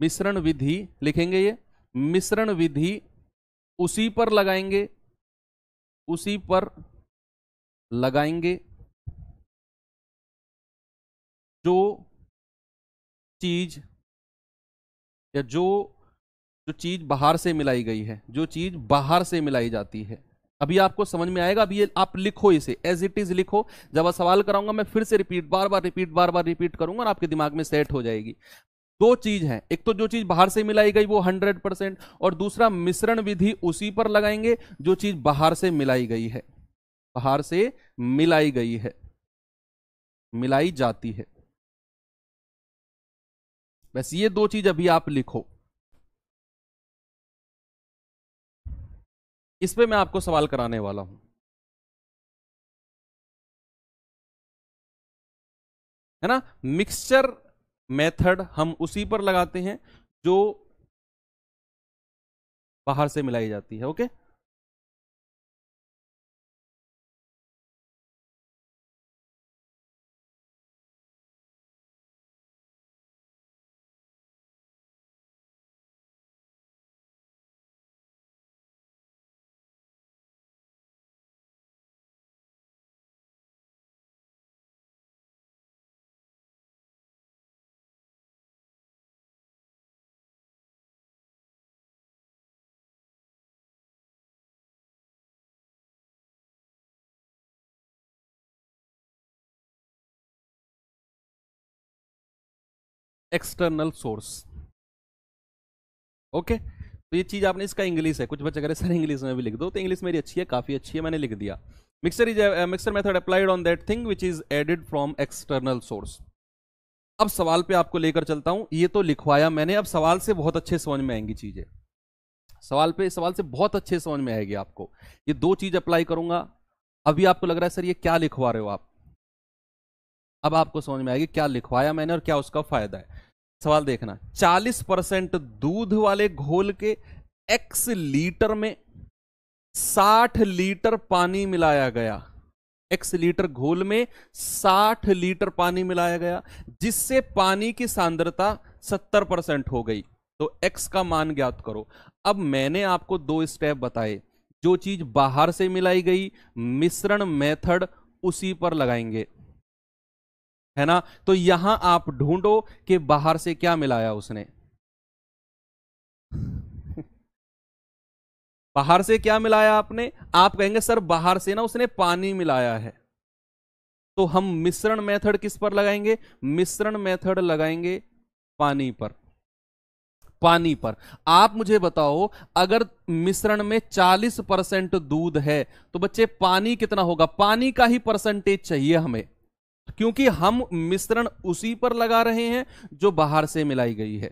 A: मिश्रण विधि लिखेंगे, ये मिश्रण विधि उसी पर लगाएंगे, उसी पर लगाएंगे जो चीज, या जो चीज बाहर से मिलाई गई है, जो चीज बाहर से मिलाई जाती है। अभी आपको समझ में आएगा, अभी ये आप लिखो, इसे एज इट इज लिखो, जब आप सवाल कराऊंगा मैं फिर से रिपीट, बार बार रिपीट करूंगा और आपके दिमाग में सेट हो जाएगी। दो चीज है, एक तो जो चीज बाहर से मिलाई गई वो 100%, और दूसरा मिश्रण विधि उसी पर लगाएंगे जो चीज बाहर से मिलाई गई है, बाहर से मिलाई गई है, मिलाई जाती है। बस ये दो चीज अभी आप लिखो, इस पे मैं आपको सवाल कराने वाला हूं, है ना। मिक्सचर मेथड हम उसी पर लगाते हैं जो बाहर से मिलाई जाती है। Okay, external source. ओके, तो ये चीज आपने, इसका इंग्लिश है, कुछ बच्चे कह रहे सर इंग्लिश में भी लिख दो, तो इंग्लिश मेरी अच्छी है, काफी अच्छी है, मैंने लिख दिया। Mixer method applied on that thing which is added from external source. अब सवाल पे आपको लेकर चलता हूं, ये तो लिखवाया मैंने, अब सवाल से बहुत अच्छे समझ में आएंगी चीजें। सवाल से बहुत अच्छे समझ में आएगी आपको। ये दो चीज अप्लाई करूंगा। अभी आपको लग रहा है सर ये क्या लिखवा रहे हो आप, अब आपको समझ में आएगी क्या लिखवाया मैंने और क्या उसका फायदा है। सवाल देखना, 40% दूध वाले घोल के x लीटर में 60 लीटर पानी मिलाया गया। x लीटर घोल में 60 लीटर पानी मिलाया गया, जिससे पानी की सांद्रता 70% हो गई। तो x का मान ज्ञात करो। अब मैंने आपको दो स्टेप बताए, जो चीज बाहर से मिलाई गई मिश्रण मेथड उसी पर लगाएंगे, है ना। तो यहां आप ढूंढो कि बाहर से क्या मिलाया उसने। बाहर से क्या मिलाया आपने, आप कहेंगे सर बाहर से ना उसने पानी मिलाया है। तो हम मिश्रण मेथड किस पर लगाएंगे, मिश्रण मेथड लगाएंगे पानी पर। पानी पर आप मुझे बताओ, अगर मिश्रण में 40% दूध है तो बच्चे पानी कितना होगा, पानी का ही परसेंटेज चाहिए हमें, क्योंकि हम मिश्रण उसी पर लगा रहे हैं जो बाहर से मिलाई गई है।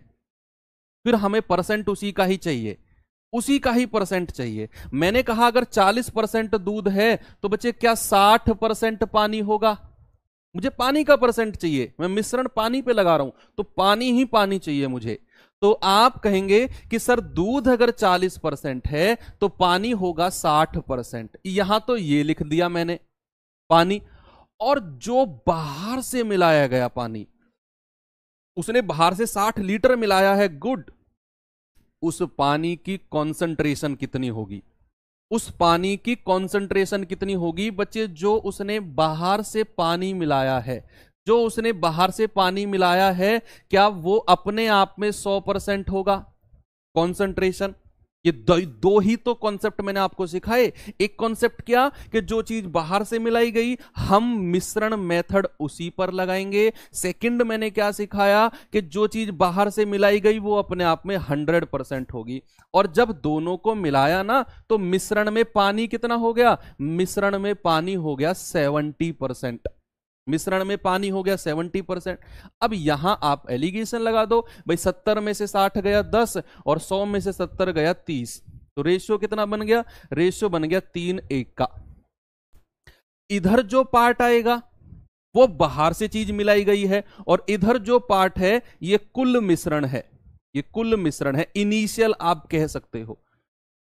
A: फिर हमें परसेंट उसी का ही चाहिए, उसी का ही परसेंट चाहिए। मैंने कहा अगर 40% दूध है तो बच्चे क्या 60% पानी होगा, मुझे पानी का परसेंट चाहिए, मैं मिश्रण पानी पे लगा रहा हूं तो पानी ही पानी चाहिए मुझे। तो आप कहेंगे कि सर दूध अगर 40% है तो पानी होगा 60%। यहां तो ये लिख दिया मैंने पानी, और जो बाहर से मिलाया गया पानी, उसने बाहर से 60 लीटर मिलाया है, गुड। उस पानी की कॉन्सेंट्रेशन कितनी होगी, उस पानी की कॉन्सेंट्रेशन कितनी होगी बच्चे, जो उसने बाहर से पानी मिलाया है, जो उसने बाहर से पानी मिलाया है, क्या वो अपने आप में 100% होगा कॉन्सेंट्रेशन। ये दो ही तो कॉन्सेप्ट मैंने आपको सिखाए। एक कॉन्सेप्ट क्या कि जो चीज बाहर से मिलाई गई हम मिश्रण मेथड उसी पर लगाएंगे। सेकंड मैंने क्या सिखाया कि जो चीज बाहर से मिलाई गई वो अपने आप में 100% होगी। और जब दोनों को मिलाया ना तो मिश्रण में पानी कितना हो गया, मिश्रण में पानी हो गया 70%, मिश्रण में पानी हो गया 70%। अब यहां आप एलिगेशन लगा दो भाई, 70 में से 60 गया 10 और 100 में से 70 गया 30, तो रेशियो कितना बन गया, रेशियो बन गया 3:1 का। इधर जो पार्ट आएगा वो बाहर से चीज मिलाई गई है, और इधर जो पार्ट है ये कुल मिश्रण है, ये कुल मिश्रण है, इनिशियल आप कह सकते हो,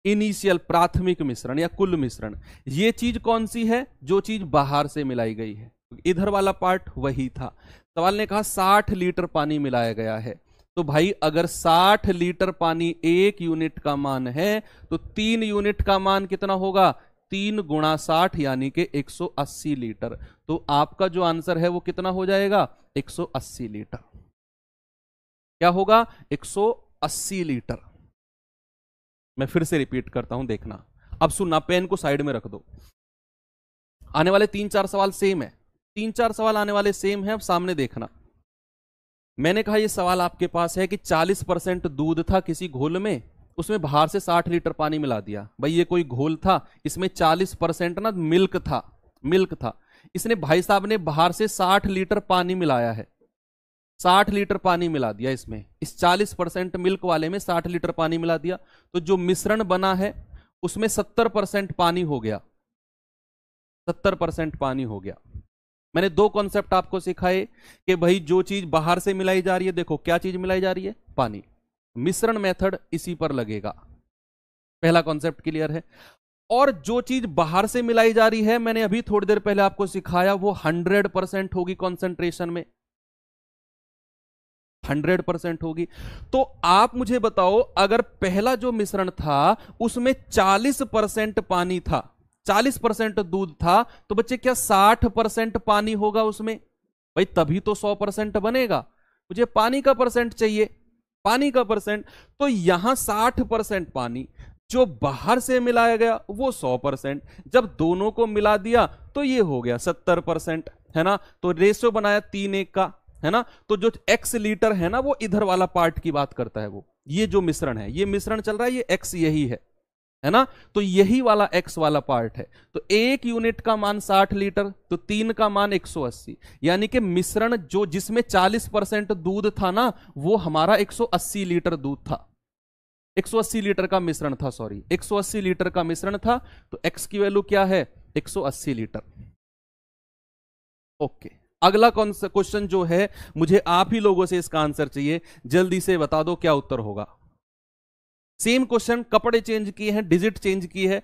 A: इनिशियल प्राथमिक मिश्रण या कुल मिश्रण। ये चीज कौन सी है, जो चीज बाहर से मिलाई गई है, इधर वाला पार्ट वही था। सवाल ने कहा 60 लीटर पानी मिलाया गया है, तो भाई अगर 60 लीटर पानी 1 यूनिट का मान है तो 3 यूनिट का मान कितना होगा, 3 × 60 यानी कि 180 लीटर। तो आपका जो आंसर है वो कितना हो जाएगा, 180 लीटर। क्या होगा, 180 लीटर। मैं फिर से रिपीट करता हूं, देखना। अब सुनना, पेन को साइड में रख दो। आने वाले 3-4 सवाल सेम है, 3-4 सवाल आने वाले सेम है। अब सामने देखना, मैंने कहा ये सवाल आपके पास है कि 40% दूध था किसी घोल में, उसमें बाहर से 60 लीटर पानी मिला दिया। भाई ये कोई घोल था, इसमें 40% ना मिल्क था, मिल्क था। इसने भाई साहब ने बाहर से 60 लीटर पानी मिलाया है, 60 लीटर पानी मिला दिया इसमें, इस 40% मिल्क वाले में 60 लीटर पानी मिला दिया। तो जो मिश्रण बना है उसमें 70% पानी हो गया, 70% पानी हो गया। मैंने दो कॉन्सेप्ट आपको सिखाए कि भाई जो चीज बाहर से मिलाई जा रही है, देखो क्या चीज मिलाई जा रही है, पानी। मिश्रण मेथड इसी पर लगेगा, पहला कॉन्सेप्ट क्लियर है। और जो चीज बाहर से मिलाई जा रही है, मैंने अभी थोड़ी देर पहले आपको सिखाया, वो 100% होगी कॉन्सेंट्रेशन में, 100% होगी। तो आप मुझे बताओ, अगर पहला जो मिश्रण था उसमें 40% पानी था, 40% दूध था, तो बच्चे क्या 60% पानी होगा उसमें, भाई तभी तो 100% बनेगा। मुझे पानी का परसेंट चाहिए, पानी का परसेंट। तो यहां 60% पानी, जो बाहर से मिलाया गया वो 100%, जब दोनों को मिला दिया तो ये हो गया 70%, है ना। तो रेशियो बनाया 3:1 का, है ना। तो जो x लीटर है ना, वो इधर वाला पार्ट की बात करता है, वो ये जो मिश्रण है, ये मिश्रण चल रहा है, ये x यही है है ना। तो यही वाला x वाला पार्ट है। तो 1 यूनिट का मान 60 लीटर, तो 3 का मान 180, यानी कि मिश्रण जो जिसमें 40% दूध था ना, वो हमारा 180 लीटर दूध था, 180 लीटर का मिश्रण था, सॉरी 180 लीटर का मिश्रण था। तो x की वैल्यू क्या है, 180 लीटर। ओके, अगला कौन सा क्वेश्चन जो है, मुझे आप ही लोगों से इसका आंसर चाहिए, जल्दी से बता दो क्या उत्तर होगा। सेम क्वेश्चन, कपड़े चेंज किए हैं, डिजिट चेंज की है,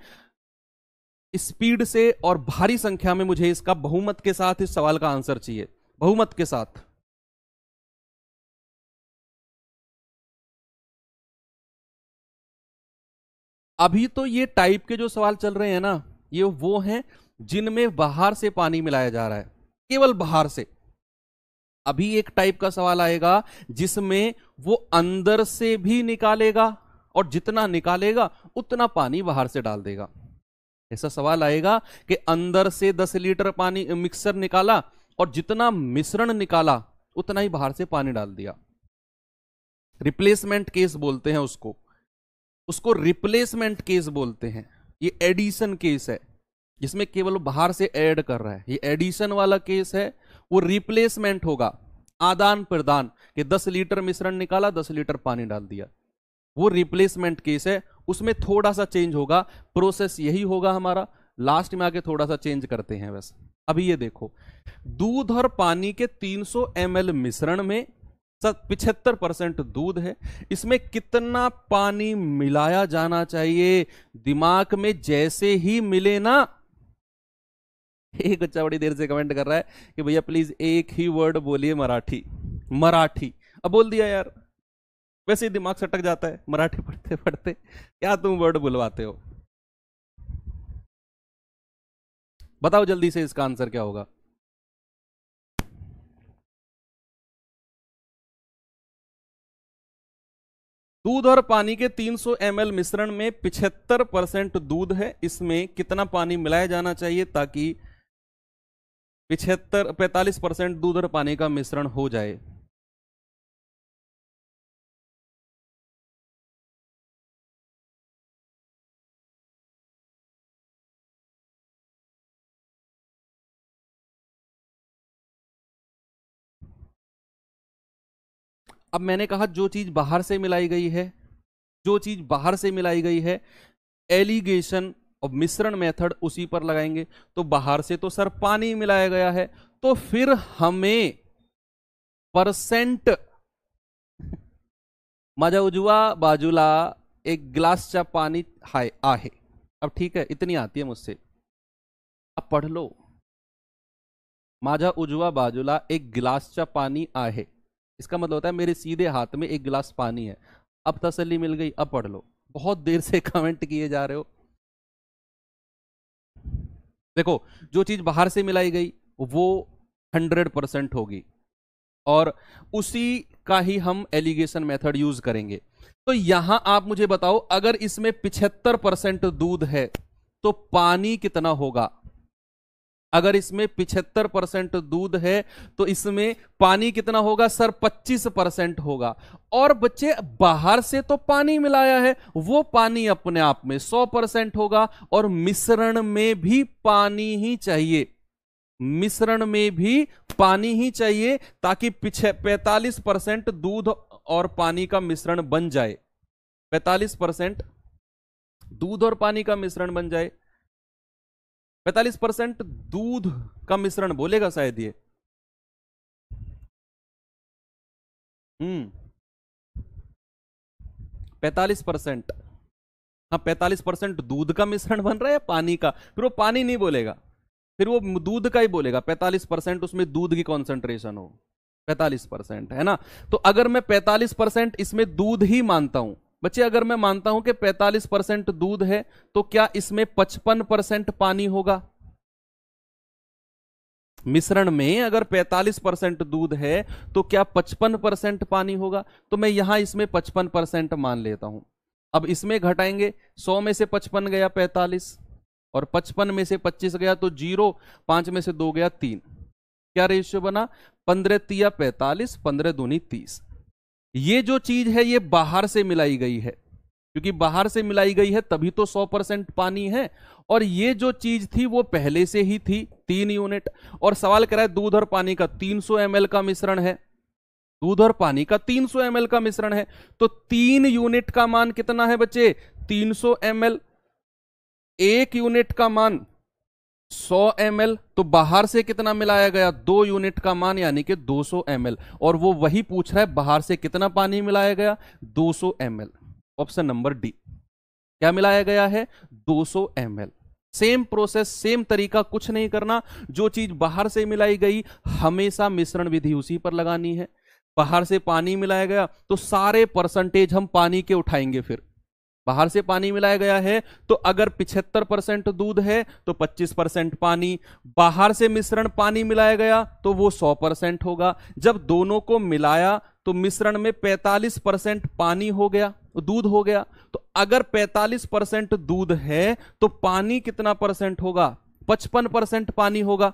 A: स्पीड से और भारी संख्या में मुझे इसका बहुमत के साथ इस सवाल का आंसर चाहिए, बहुमत के साथ। अभी तो ये टाइप के जो सवाल चल रहे हैं ना, ये वो हैं जिनमें बाहर से पानी मिलाया जा रहा है, केवल बाहर से। अभी एक टाइप का सवाल आएगा जिसमें वो अंदर से भी निकालेगा और जितना निकालेगा उतना पानी बाहर से डाल देगा। ऐसा सवाल आएगा कि अंदर से 10 लीटर पानी मिक्सर निकाला और जितना मिश्रण निकाला उतना ही बाहर से पानी डाल दिया। रिप्लेसमेंट केस बोलते हैं उसको, उसको रिप्लेसमेंट केस बोलते हैं। ये एडिशन केस है जिसमें केवल बाहर से ऐड कर रहा है, ये एडिशन वाला केस है। वो रिप्लेसमेंट होगा, आदान प्रदान, कि 10 लीटर मिश्रण निकाला 10 लीटर पानी डाल दिया, वो रिप्लेसमेंट केस है। उसमें थोड़ा सा चेंज होगा, प्रोसेस यही होगा हमारा, लास्ट में आके थोड़ा सा चेंज करते हैं बस। अभी ये देखो, दूध और पानी के 300 ml मिश्रण में 75% दूध है, इसमें कितना पानी मिलाया जाना चाहिए। दिमाग में जैसे ही मिले ना, एक बच्चा बड़ी देर से कमेंट कर रहा है कि भैया प्लीज एक ही वर्ड बोलिए मराठी, मराठी। अब बोल दिया यार, वैसे ही दिमाग सटक जाता है मराठी पढ़ते पढ़ते, क्या तुम वर्ड बुलवाते हो। बताओ जल्दी से इसका आंसर क्या होगा। दूध और पानी के 300 ml मिश्रण में 75% दूध है, इसमें कितना पानी मिलाया जाना चाहिए ताकि 45% दूध और पानी का मिश्रण हो जाए। अब मैंने कहा जो चीज बाहर से मिलाई गई है, जो चीज बाहर से मिलाई गई है, एलिगेशन और मिश्रण मेथड उसी पर लगाएंगे। तो बाहर से तो सर पानी मिलाया गया है, तो फिर हमें परसेंट माझ्या उजवा बाजूला एक ग्लासचा पानी हाय आहे। अब ठीक है, इतनी आती है मुझसे, अब पढ़ लो। माझ्या उजवा बाजूला एक गिलासचा पानी आहे, इसका मतलब होता है मेरे सीधे हाथ में एक गिलास पानी है। अब तसल्ली मिल गई, अब पढ़ लो। बहुत देर से कमेंट किए जा रहे हो। देखो, जो चीज बाहर से मिलाई गई वो 100% होगी और उसी का ही हम एलिगेशन मेथड यूज करेंगे। तो यहां आप मुझे बताओ, अगर इसमें 75% दूध है तो पानी कितना होगा। अगर इसमें 75% दूध है तो इसमें पानी कितना होगा सर, 25% होगा। और बच्चे बाहर से तो पानी मिलाया है, वो पानी अपने आप में 100% होगा। और मिश्रण में भी पानी ही चाहिए, मिश्रण में भी पानी ही चाहिए ताकि 45% दूध और पानी का मिश्रण बन जाए, 45% दूध और पानी का मिश्रण बन जाए। 45% दूध का मिश्रण बोलेगा शायद ये, 45%। हाँ, 45% दूध का मिश्रण बन रहा है पानी का, फिर वो पानी नहीं बोलेगा, फिर वो दूध का ही बोलेगा। 45% उसमें दूध की कॉन्सेंट्रेशन हो, 45% है ना। तो अगर मैं 45% इसमें दूध ही मानता हूं बच्चे, अगर मैं मानता हूं कि 45% दूध है, तो क्या इसमें 55% पानी होगा। मिश्रण में अगर 45% दूध है तो क्या 55% पानी होगा। तो मैं यहां इसमें 55% मान लेता हूं। अब इसमें घटाएंगे, 100 में से 55 गया 45, और 55 में से 25 गया तो 0, 5 में से 2 गया 3। क्या रेशियो बना, 15 तिया 45, 15 दूनी 30। ये जो चीज है ये बाहर से मिलाई गई है, क्योंकि बाहर से मिलाई गई है तभी तो 100% पानी है। और ये जो चीज थी वो पहले से ही थी 3 यूनिट। और सवाल कर रहा है दूध और पानी का 300 ml का मिश्रण है, दूध और पानी का 300 ml का मिश्रण है, तो 3 यूनिट का मान कितना है बच्चे? 300 ml। 1 यूनिट का मान 100 ml, तो बाहर से कितना मिलाया गया? 2 यूनिट का मान यानी कि 200 ml। और वो वही पूछ रहा है बाहर से कितना पानी मिलाया गया? 200 ml। Option number D. क्या मिलाया गया है? 200 ml। सेम प्रोसेस, सेम तरीका, कुछ नहीं करना। जो चीज बाहर से मिलाई गई हमेशा मिश्रण विधि उसी पर लगानी है। बाहर से पानी मिलाया गया तो सारे परसेंटेज हम पानी के उठाएंगे। फिर बाहर से पानी मिलाया गया है तो अगर 75% दूध है तो 25% पानी, बाहर से मिश्रण पानी मिलाया गया तो वो 100% होगा। जब दोनों को मिलाया तो मिश्रण में 45% पानी हो गया, दूध हो गया। तो अगर 45% दूध है तो पानी कितना परसेंट होगा? 55% पानी होगा।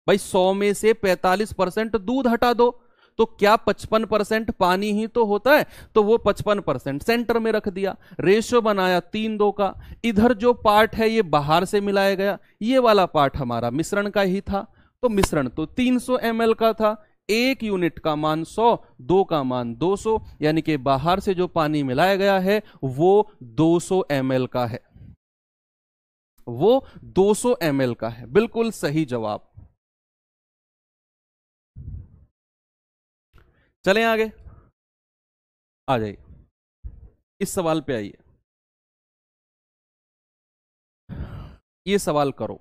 A: भाई 100 में से 45% दूध हटा दो तो क्या 55% पानी ही तो होता है, तो वो 55% सेंटर में रख दिया, रेशियो बनाया 3:2 का। इधर जो पार्ट है ये बाहर से मिलाया गया, ये वाला पार्ट हमारा मिश्रण का ही था, तो मिश्रण तो 300 ml का था। 1 यूनिट का मान 100, 2 का मान 200, यानी कि बाहर से जो पानी मिलाया गया है वो 200 ml का है, वो 200 ml का है। बिल्कुल सही जवाब। चलें आगे, आ जाइए इस सवाल पे आइए। ये सवाल करो।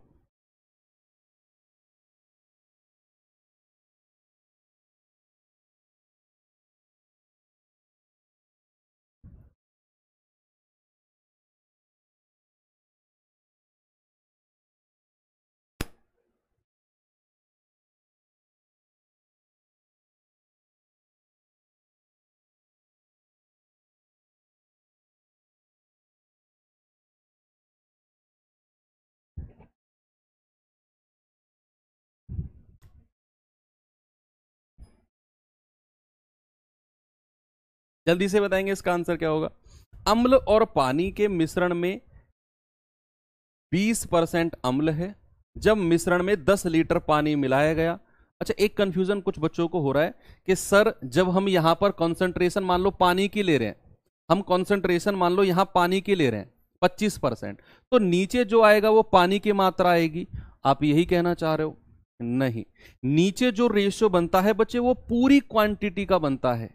A: जल्दी से बताएंगे इसका आंसर क्या होगा। अम्ल और पानी के मिश्रण में 20% अम्ल है जब मिश्रण में 10 लीटर पानी मिलाया गया। अच्छा, एक कंफ्यूजन कुछ बच्चों को हो रहा है कि सर जब हम यहां पर कंसंट्रेशन मान लो पानी की ले रहे हैं, हम कंसंट्रेशन मान लो यहां पानी की ले रहे हैं 25%, तो नीचे जो आएगा वो पानी की मात्रा आएगी, आप यही कहना चाह रहे हो? नहीं, नीचे जो रेशियो बनता है बच्चे वो पूरी क्वांटिटी का बनता है।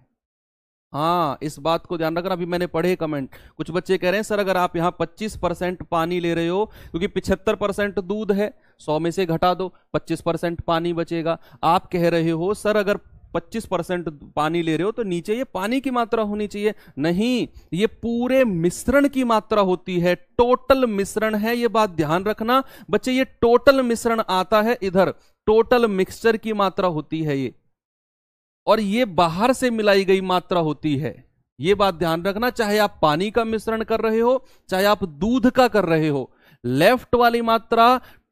A: हाँ, इस बात को ध्यान रखना। अभी मैंने पढ़े कमेंट, कुछ बच्चे कह रहे हैं सर अगर आप यहाँ 25% पानी ले रहे हो, क्योंकि 75% दूध है, 100 में से घटा दो 25% पानी बचेगा। आप कह रहे हो सर अगर 25% पानी ले रहे हो तो नीचे ये पानी की मात्रा होनी चाहिए। नहीं, ये पूरे मिश्रण की मात्रा होती है, टोटल मिश्रण है, ये बात ध्यान रखना बच्चे। ये टोटल मिश्रण आता है इधर, टोटल मिक्सचर की मात्रा होती है ये, और ये बाहर से मिलाई गई मात्रा होती है। ये बात ध्यान रखना, चाहे आप पानी का मिश्रण कर रहे हो चाहे आप दूध का कर रहे हो, लेफ्ट वाली मात्रा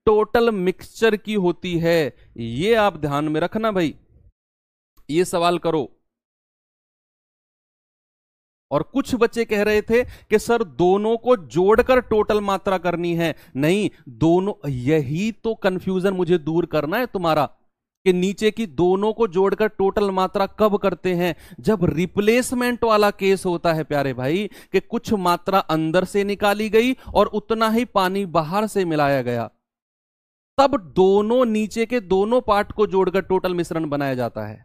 A: टोटल मिक्सचर की होती है। ये आप ध्यान में रखना भाई। ये सवाल करो। और कुछ बच्चे कह रहे थे कि सर दोनों को जोड़कर टोटल मात्रा करनी है। नहीं, दोनों, यही तो कंफ्यूजन मुझे दूर करना है तुम्हारा, कि नीचे की दोनों को जोड़कर टोटल मात्रा कब करते हैं? जब रिप्लेसमेंट वाला केस होता है प्यारे भाई, कि कुछ मात्रा अंदर से निकाली गई और उतना ही पानी बाहर से मिलाया गया, तब दोनों, नीचे के दोनों पार्ट को जोड़कर टोटल मिश्रण बनाया जाता है।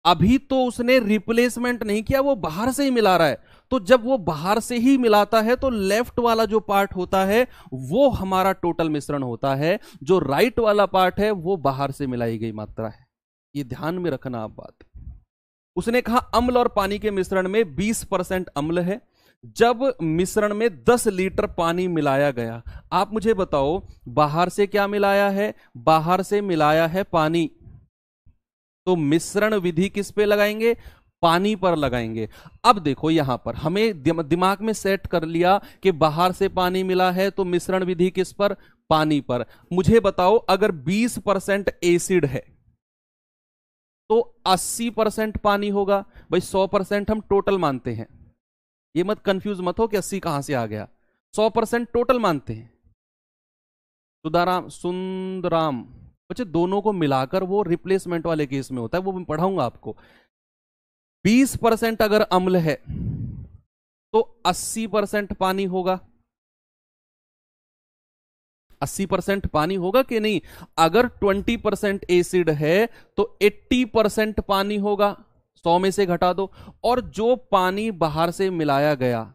A: अभी तो उसने रिप्लेसमेंट नहीं किया, वो बाहर से ही मिला रहा है। तो जब वो बाहर से ही मिलाता है तो लेफ्ट वाला जो पार्ट होता है वो हमारा टोटल मिश्रण होता है, जो राइट वाला पार्ट है वो बाहर से मिलाई गई मात्रा है। ये ध्यान में रखना आप बात। उसने कहा अम्ल और पानी के मिश्रण में 20% अम्ल है जब मिश्रण में 10 लीटर पानी मिलाया गया। आप मुझे बताओ बाहर से क्या मिलाया है? बाहर से मिलाया है पानी, तो मिश्रण विधि किस पे लगाएंगे? पानी पर लगाएंगे। अब देखो यहां पर हमें दिमाग में सेट कर लिया कि बाहर से पानी मिला है तो मिश्रण विधि किस पर? पानी पर। मुझे बताओ अगर 20% एसिड है तो 80% पानी होगा। भाई 100% हम टोटल मानते हैं, ये मत कंफ्यूज मत हो कि 80 कहां से आ गया, 100% टोटल मानते हैं। सुदाराम सुंदराम बच्चे दोनों को मिलाकर वो रिप्लेसमेंट वाले केस में होता है, वो मैं पढ़ाऊंगा आपको। 20% अगर अम्ल है तो 80% पानी होगा। 80% पानी होगा कि नहीं? अगर 20% एसिड है तो 80% पानी होगा, 100 में से घटा दो। और जो पानी बाहर से मिलाया गया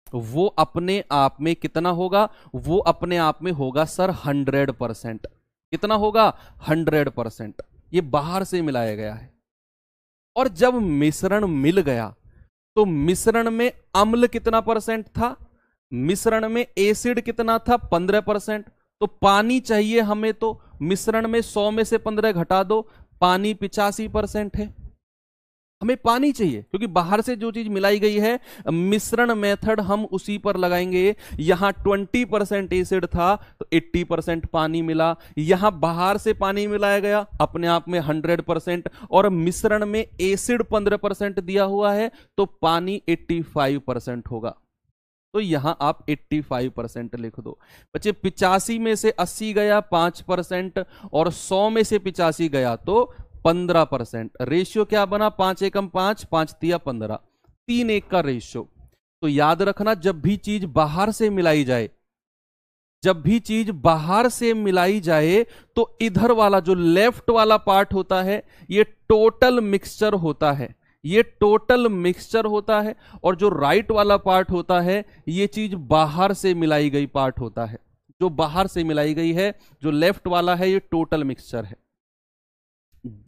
A: वो अपने आप में कितना होगा? वो अपने आप में होगा सर 100%। कितना होगा? 100%। ये बाहर से मिलाया गया है। और जब मिश्रण मिल गया तो मिश्रण में अम्ल कितना परसेंट था? मिश्रण में एसिड कितना था? 15%। तो पानी चाहिए हमें, तो मिश्रण में 100 में से 15 घटा दो, पानी 85% है। हमें पानी चाहिए क्योंकि बाहर से जो चीज मिलाई गई है, मिश्रण मेथड हम उसी पर लगाएंगे। यहां 20% एसिड था तो 80% पानी मिला, यहां बाहर से पानी मिलाया गया, अपने आप में 100%, और मिश्रण में एसिड 15% दिया हुआ है तो पानी 85% होगा। तो यहां आप 85% लिख दो बच्चे। 85 में से 80 गया 5%, और 100 में से 85 गया तो 15%। रेशियो क्या बना? 5 एकम 5, 5 तिया 15, 3:1 का रेशियो। तो याद रखना, जब भी चीज बाहर से मिलाई जाए, जब भी चीज बाहर से मिलाई जाए तो इधर वाला जो लेफ्ट वाला पार्ट होता है ये टोटल मिक्सचर होता है, ये टोटल मिक्सचर होता है। और जो राइट वाला पार्ट होता है ये चीज बाहर से मिलाई गई पार्ट होता है, जो बाहर से मिलाई गई है। जो लेफ्ट वाला है ये टोटल मिक्सचर है।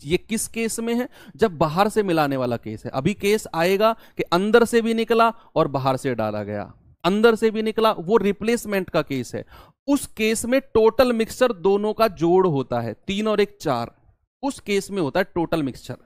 A: ये किस केस में है? जब बाहर से मिलाने वाला केस है। अभी केस आएगा कि अंदर से भी निकला और बाहर से डाला गया, अंदर से भी निकला, वो रिप्लेसमेंट का केस है। उस केस में टोटल मिक्सचर दोनों का जोड़ होता है, 3 और 1 4। उस केस में होता है टोटल मिक्सचर।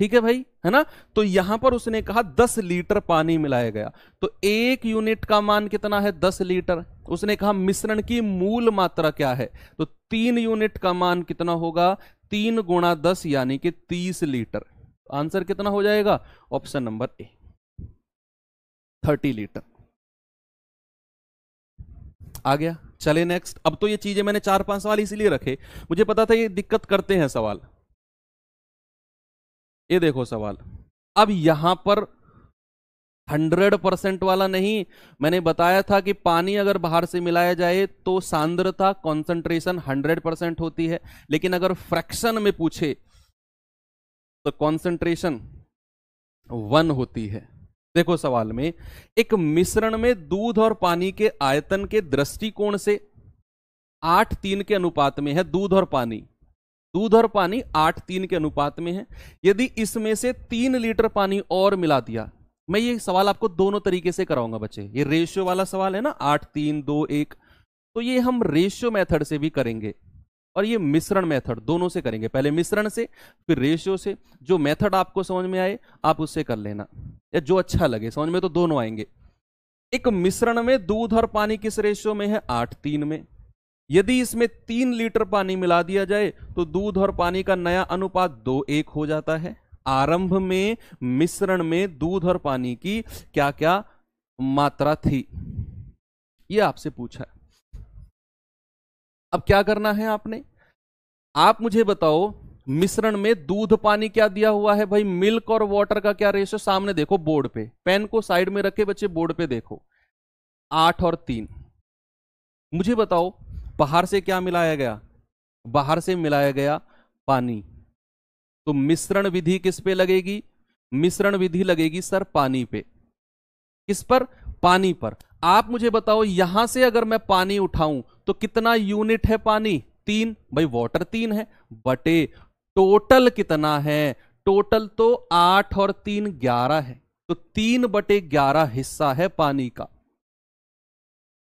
A: ठीक है भाई, है ना? तो यहां पर उसने कहा 10 लीटर पानी मिलाया गया, तो 1 यूनिट का मान कितना है? 10 लीटर। उसने कहा मिश्रण की मूल मात्रा क्या है? तो 3 यूनिट का मान कितना होगा? 3 गुणा 10 यानी कि 30 लीटर। आंसर कितना हो जाएगा? ऑप्शन नंबर ए, 30 लीटर। आ गया? चले नेक्स्ट। अब तो ये चीजें मैंने 4-5 सवाल इसलिए रखे, मुझे पता था ये दिक्कत करते हैं सवाल। ये देखो सवाल, अब यहां पर 100% वाला नहीं, मैंने बताया था कि पानी अगर बाहर से मिलाया जाए तो सांद्रता कॉन्सेंट्रेशन 100% होती है, लेकिन अगर फ्रैक्शन में पूछे तो कॉन्सेंट्रेशन 1 होती है। देखो सवाल में, एक मिश्रण में दूध और पानी के आयतन के दृष्टिकोण से 8:3 के अनुपात में है। दूध और पानी, दूध और पानी 8:3 के अनुपात में है। यदि इसमें से 3 लीटर पानी और मिला दिया, मैं ये सवाल आपको दोनों तरीके से कराऊंगा बच्चे। ये रेशियो वाला सवाल है ना, 8:3:2:1, तो ये हम रेशियो मेथड से भी करेंगे और ये मिश्रण मेथड, दोनों से करेंगे। पहले मिश्रण से फिर रेशियो से। जो मेथड आपको समझ में आए आप उससे कर लेना, या जो अच्छा लगे, समझ में तो दोनों आएंगे। एक मिश्रण में दूध और पानी किस रेशियो में है? 8:3 में। यदि इसमें 3 लीटर पानी मिला दिया जाए तो दूध और पानी का नया अनुपात 2:1 हो जाता है। आरंभ में मिश्रण में दूध और पानी की क्या क्या मात्रा थी, यह आपसे पूछा है। अब क्या करना है आपने? आप मुझे बताओ, मिश्रण में दूध पानी क्या दिया हुआ है भाई? मिल्क और वाटर का क्या रेशियो? सामने देखो बोर्ड पे, पेन को साइड में रखे बच्चे, बोर्ड पे देखो, 8 और 3। मुझे बताओ बाहर से क्या मिलाया गया? बाहर से मिलाया गया पानी। तो मिश्रण विधि किस पे लगेगी? मिश्रण विधि लगेगी सर पानी पे। किस पर? पानी पर। आप मुझे बताओ, यहां से अगर मैं पानी उठाऊं तो कितना यूनिट है पानी? 3। भाई वाटर 3 है, बटे टोटल कितना है? टोटल तो 8 और 3 11 है, तो 3/11 हिस्सा है पानी का।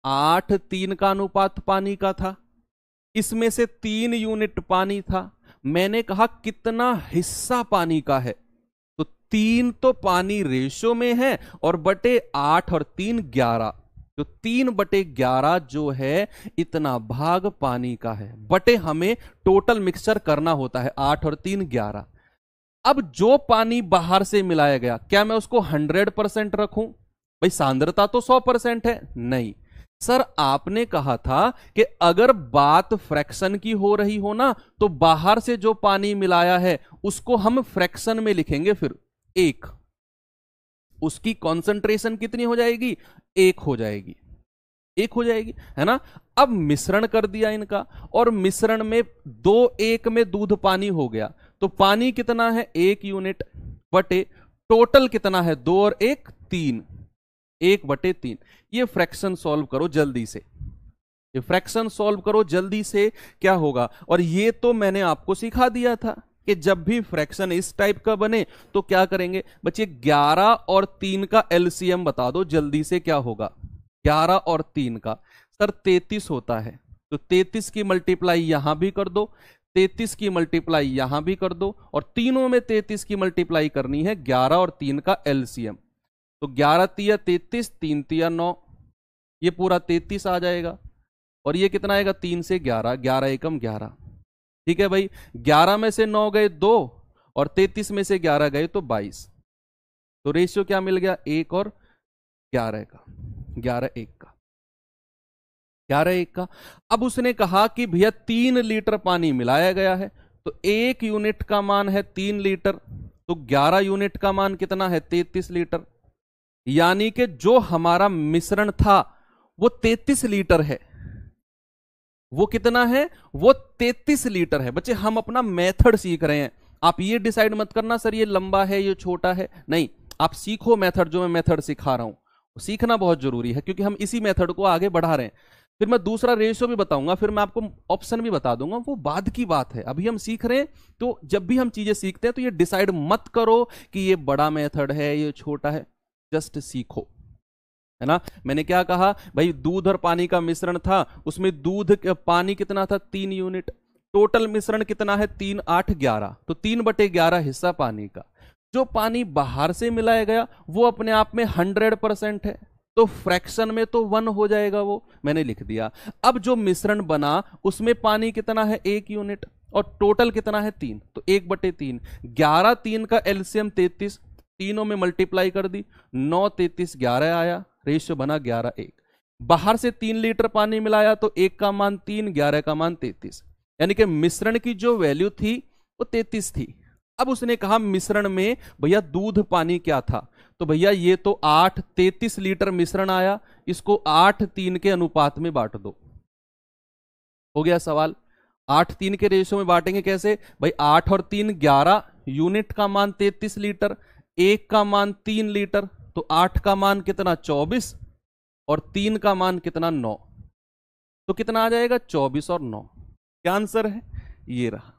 A: 8:3 का अनुपात पानी का था, इसमें से 3 यूनिट पानी था। मैंने कहा कितना हिस्सा पानी का है, तो 3 तो पानी रेशो में है और बटे 8 और 3 11, तो 3/11 जो है इतना भाग पानी का है। बटे हमें टोटल मिक्सचर करना होता है, 8 और 3 11। अब जो पानी बाहर से मिलाया गया, क्या मैं उसको 100% रखूं? भाई सांद्रता तो 100% है। नहीं सर, आपने कहा था कि अगर बात फ्रैक्शन की हो रही हो ना, तो बाहर से जो पानी मिलाया है उसको हम फ्रैक्शन में लिखेंगे। फिर एक, उसकी कॉन्सेंट्रेशन कितनी हो जाएगी? एक हो जाएगी, एक हो जाएगी, है ना। अब मिश्रण कर दिया इनका, और मिश्रण में 2:1 में दूध पानी हो गया, तो पानी कितना है? 1 यूनिट बटे टोटल कितना है? 2 और 1 3, 1/3। ये फ्रैक्शन सॉल्व करो जल्दी से, ये फ्रैक्शन सॉल्व करो जल्दी से, क्या होगा? और ये तो मैंने आपको सिखा दिया था कि जब भी फ्रैक्शन इस टाइप का बने तो क्या करेंगे बच्चे? 11 और 3 का एलसीएम बता दो जल्दी से, क्या होगा? 11 और 3 का सर 33 होता है, तो 33 की मल्टीप्लाई यहां भी कर दो, 33 की मल्टीप्लाई यहां भी कर दो, और तीनों में 33 की मल्टीप्लाई करनी है, 11 और 3 का एलसीएम। तो 11 तिया 33, 3 तिया 9, ये पूरा 33 आ जाएगा। और ये कितना आएगा? 3 से 11, 11 एकम 11। ठीक है भाई, 11 में से 9 गए 2, और 33 में से 11 गए तो 22। तो रेशियो क्या मिल गया? 1 और 11 का, 11:1 का, 11:1 का। अब उसने कहा कि भैया 3 लीटर पानी मिलाया गया है, तो 1 यूनिट का मान है 3 लीटर, तो 11 यूनिट का मान कितना है? 33 लीटर। यानी कि जो हमारा मिश्रण था वो 33 लीटर है। वो कितना है? वो 33 लीटर है। बच्चे हम अपना मेथड सीख रहे हैं, आप ये डिसाइड मत करना सर ये लंबा है ये छोटा है, नहीं, आप सीखो मेथड, जो मैं मेथड सिखा रहा हूं सीखना बहुत जरूरी है, क्योंकि हम इसी मेथड को आगे बढ़ा रहे हैं। फिर मैं दूसरा रेशियो भी बताऊंगा, फिर मैं आपको ऑप्शन भी बता दूंगा, वो बाद की बात है, अभी हम सीख रहे हैं। तो जब भी हम चीजें सीखते हैं तो ये डिसाइड मत करो कि ये बड़ा मेथड है ये छोटा है, जस्ट सीखो, है ना। मैंने क्या कहा भाई? दूध और पानी का मिश्रण था, उसमें दूध पानी कितना था? 3 यूनिट। टोटल मिश्रण कितना है? 3 8 11, तो 3/11 हिस्सा पानी का। जो पानी बाहर से मिलाया गया वो अपने आप में 100% है, तो फ्रैक्शन में तो 1 हो जाएगा, वो मैंने लिख दिया। अब जो मिश्रण बना उसमें पानी कितना है? 1 यूनिट, और टोटल कितना है? 3, तो 1/3। 11 3 का एलसीएम 33, तीनों में मल्टीप्लाई कर दी, 9 33 11 आया, रेशियो बना 11:1। बाहर से 3 लीटर पानी मिलाया तो 1 का मान 3, 11 का मान 33, यानी कि मिश्रण की जो वैल्यू थी वो 33 थी। अब उसने कहा मिश्रण में भैया दूध पानी क्या था? तो भैया ये तो 8 33 लीटर मिश्रण आया, इसको 8 3 के अनुपात में बांट दो। हो गया सवाल। 8 3 के रेशियो में बांटेंगे कैसे भाई? 8 और 3 11, यूनिट का मान 33 लीटर, 1 का मान 3 लीटर, तो 8 का मान कितना? 24, और 3 का मान कितना? 9, तो कितना आ जाएगा? 24 और 9। क्या आंसर है? ये रहा।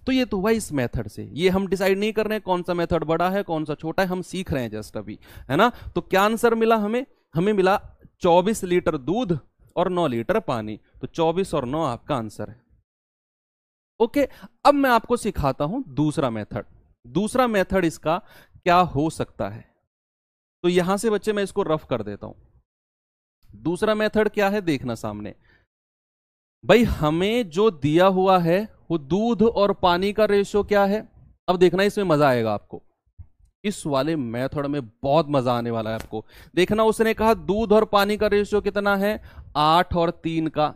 A: तो ये तो हुआ इस मेथड से, ये हम डिसाइड नहीं कर रहे हैं कौन सा मेथड बड़ा है कौन सा छोटा है, हम सीख रहे हैं जस्ट अभी, है ना। तो क्या आंसर मिला हमें? हमें मिला 24 लीटर दूध और 9 लीटर पानी, तो 24 और 9 आपका आंसर है। ओके, अब मैं आपको सिखाता हूं दूसरा मेथड। दूसरा मेथड इसका क्या हो सकता है, तो यहां से बच्चे मैं इसको रफ कर देता हूं। दूसरा मेथड क्या है देखना सामने भाई, हमें जो दिया हुआ है वो दूध और पानी का रेशियो क्या है। अब देखना इसमें मजा आएगा आपको, इस वाले मेथड में बहुत मजा आने वाला है आपको। देखना उसने कहा दूध और पानी का रेशियो कितना है? 8 और 3 का।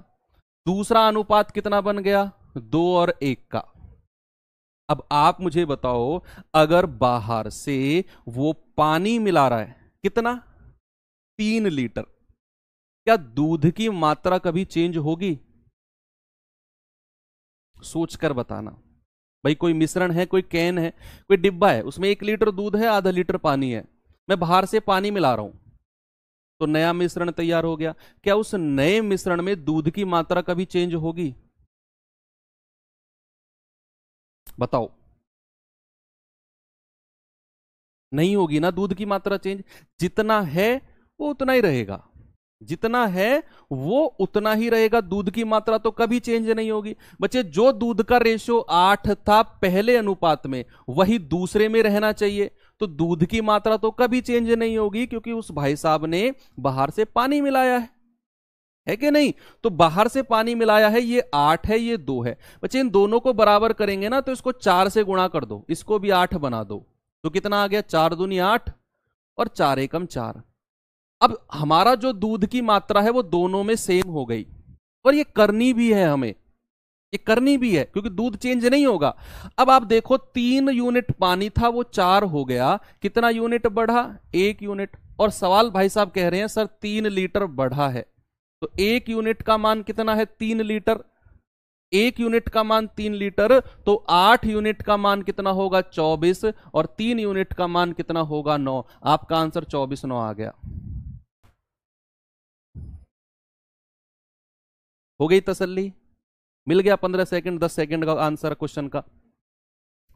A: दूसरा अनुपात कितना बन गया? 2 और 1 का। अब आप मुझे बताओ, अगर बाहर से वो पानी मिला रहा है कितना? 3 लीटर, क्या दूध की मात्रा कभी चेंज होगी? सोचकर बताना भाई। कोई मिश्रण है, कोई कैन है, कोई डिब्बा है, उसमें 1 लीटर दूध है, आधा लीटर पानी है, मैं बाहर से पानी मिला रहा हूं तो नया मिश्रण तैयार हो गया। क्या उस नए मिश्रण में दूध की मात्रा कभी चेंज होगी? बताओ। नहीं होगी ना दूध की मात्रा चेंज, जितना है वो उतना ही रहेगा, जितना है वो उतना ही रहेगा, दूध की मात्रा तो कभी चेंज नहीं होगी। बच्चे जो दूध का रेशियो 8 था पहले अनुपात में, वही दूसरे में रहना चाहिए, तो दूध की मात्रा तो कभी चेंज नहीं होगी, क्योंकि उस भाई साहब ने बाहर से पानी मिलाया है। है कि नहीं? तो बाहर से पानी मिलाया है, ये 8 है, ये 2 है। बच्चे इन दोनों को बराबर करेंगे ना, तो इसको 4 से गुणा कर दो, इसको भी 8 बना दो, तो कितना आ गया? 4 दूनी 8 और 4 एकम 4। अब हमारा जो दूध की मात्रा है वो दोनों में सेम हो गई, और ये करनी भी है हमें, ये करनी भी है क्योंकि दूध चेंज नहीं होगा। अब आप देखो 3 यूनिट पानी था, वो 4 हो गया, कितना यूनिट बढ़ा? 1 यूनिट। और सवाल भाई साहब कह रहे हैं सर 3 लीटर बढ़ा है, तो 1 यूनिट का मान कितना है? 3 लीटर। 1 यूनिट का मान 3 लीटर, तो 8 यूनिट का मान कितना होगा? 24, और 3 यूनिट का मान कितना होगा? 9। आपका आंसर 24/9 आ गया। हो गई तसल्ली? मिल गया 15 सेकंड 10 सेकंड का आंसर क्वेश्चन का।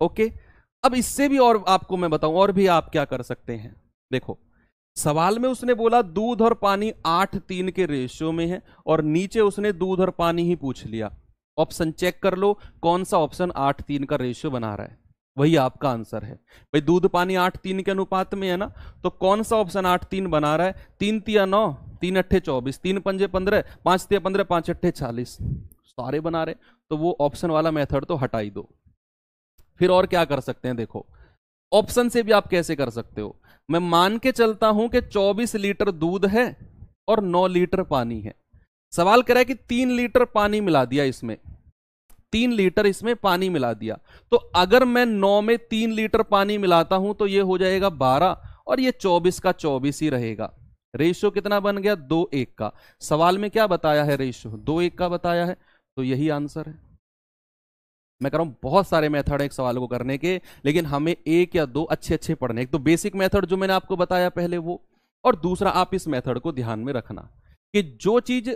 A: ओके, अब इससे भी और आपको मैं बताऊं, और भी आप क्या कर सकते हैं। देखो सवाल में उसने बोला दूध और पानी 8:3 के रेशियो में है, और नीचे उसने दूध और पानी ही पूछ लिया। ऑप्शन चेक कर लो, कौन सा ऑप्शन 8:3 का रेशियो बना रहा है, वही आपका आंसर है। भाई दूध पानी 8:3 के अनुपात में है ना, तो कौन सा ऑप्शन 8:3 बना रहा है? 3 तिया 9, 3 अट्ठे 24, 3 पंजे 15, 5 तिया 15, 5 अट्ठे 40, सारे बना रहे। तो वो ऑप्शन वाला मेथड तो हटा ही दो। फिर और क्या कर सकते हैं? देखो ऑप्शन से भी आप कैसे कर सकते हो। मैं मान के चलता हूं कि 24 लीटर दूध है और 9 लीटर पानी है। सवाल कर रहा है कि 3 लीटर पानी मिला दिया इसमें, 3 लीटर इसमें पानी मिला दिया, तो अगर मैं 9 में 3 लीटर पानी मिलाता हूं तो ये हो जाएगा 12, और ये 24 का 24 ही रहेगा। रेशियो कितना बन गया? 2:1 का। सवाल में क्या बताया है? रेशियो 2:1 का बताया है, तो यही आंसर है। मैं कह रहा हूं बहुत सारे मेथड है एक सवाल को करने के, लेकिन हमें 1 या 2 अच्छे अच्छे पढ़ने। एक तो बेसिक मेथड जो मैंने आपको बताया पहले वो, और दूसरा आप इस मेथड को ध्यान में रखना कि जो चीज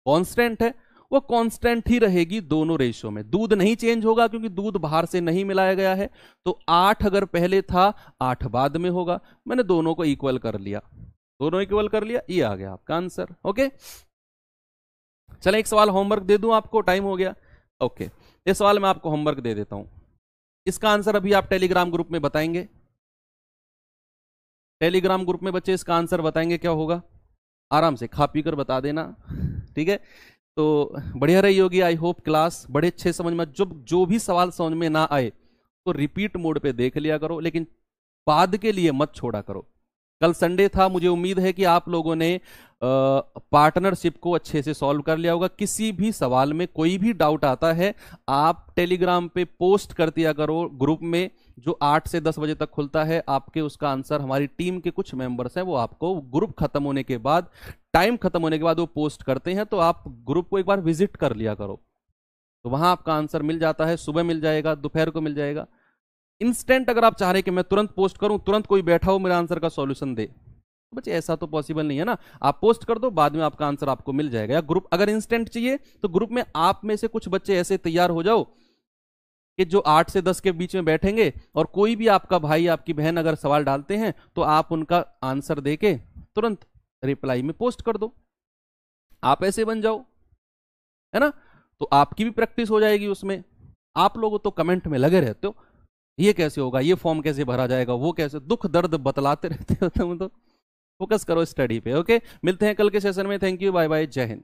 A: कांस्टेंट है वो कांस्टेंट ही रहेगी दोनों रेशियो में। दूध नहीं चेंज होगा क्योंकि दूध बाहर से नहीं मिलाया गया है, तो 8 अगर पहले था 8 बाद में होगा। मैंने दोनों को इक्वल कर लिया, दोनों इक्वल कर लिया, ये आ गया आपका आंसर। ओके चले एक सवाल होमवर्क दे दूं आपको, टाइम हो गया। ओके ये सवाल मैं आपको होमवर्क दे देता हूं, इसका आंसर अभी आप टेलीग्राम ग्रुप में बताएंगे। टेलीग्राम ग्रुप में बच्चे इसका आंसर बताएंगे क्या होगा, आराम से खा पी कर बता देना, ठीक है। तो बढ़िया रही होगी आई होप क्लास, बड़े अच्छे समझ में। जो भी सवाल समझ में ना आए तो रिपीट मोड पे देख लिया करो, लेकिन बाद के लिए मत छोड़ा करो। कल संडे था, मुझे उम्मीद है कि आप लोगों ने पार्टनरशिप को अच्छे से सॉल्व कर लिया होगा। किसी भी सवाल में कोई भी डाउट आता है आप टेलीग्राम पे पोस्ट कर दिया करो ग्रुप में, जो 8 से 10 बजे तक खुलता है। आपके उसका आंसर हमारी टीम के कुछ मेंबर्स हैं, वो आपको ग्रुप खत्म होने के बाद, टाइम खत्म होने के बाद वो पोस्ट करते हैं, तो आप ग्रुप को एक बार विजिट कर लिया करो, तो वहां आपका आंसर मिल जाता है। सुबह मिल जाएगा, दोपहर को मिल जाएगा, इंस्टेंट। अगर आप चाह रहे कि मैं तुरंत पोस्ट करूं, तुरंत कोई बैठा हो मेरे आंसर का सॉल्यूशन दे, तो बच्चे ऐसा तो पॉसिबल नहीं है ना। आप पोस्ट कर दो, बाद में आपका आंसर आपको मिल जाएगा। या ग्रुप अगर इंस्टेंट चाहिए तो ग्रुप में आप में से कुछ बच्चे ऐसे तैयार हो जाओ कि जो 8 से 10 के बीच में बैठेंगे, और कोई भी आपका भाई आपकी बहन अगर सवाल डालते हैं तो आप उनका आंसर देके तुरंत रिप्लाई में पोस्ट कर दो। आप ऐसे बन जाओ, है ना, तो आपकी भी प्रैक्टिस हो जाएगी उसमें। आप लोग तो कमेंट में लगे रहते हो, ये कैसे होगा, ये फॉर्म कैसे भरा जाएगा, वो कैसे, दुख दर्द बतलाते रहते हो तुम तो। फोकस करो स्टडी पे। ओके मिलते हैं कल के सेशन में। थैंक यू, बाय बाय, जय हिंद।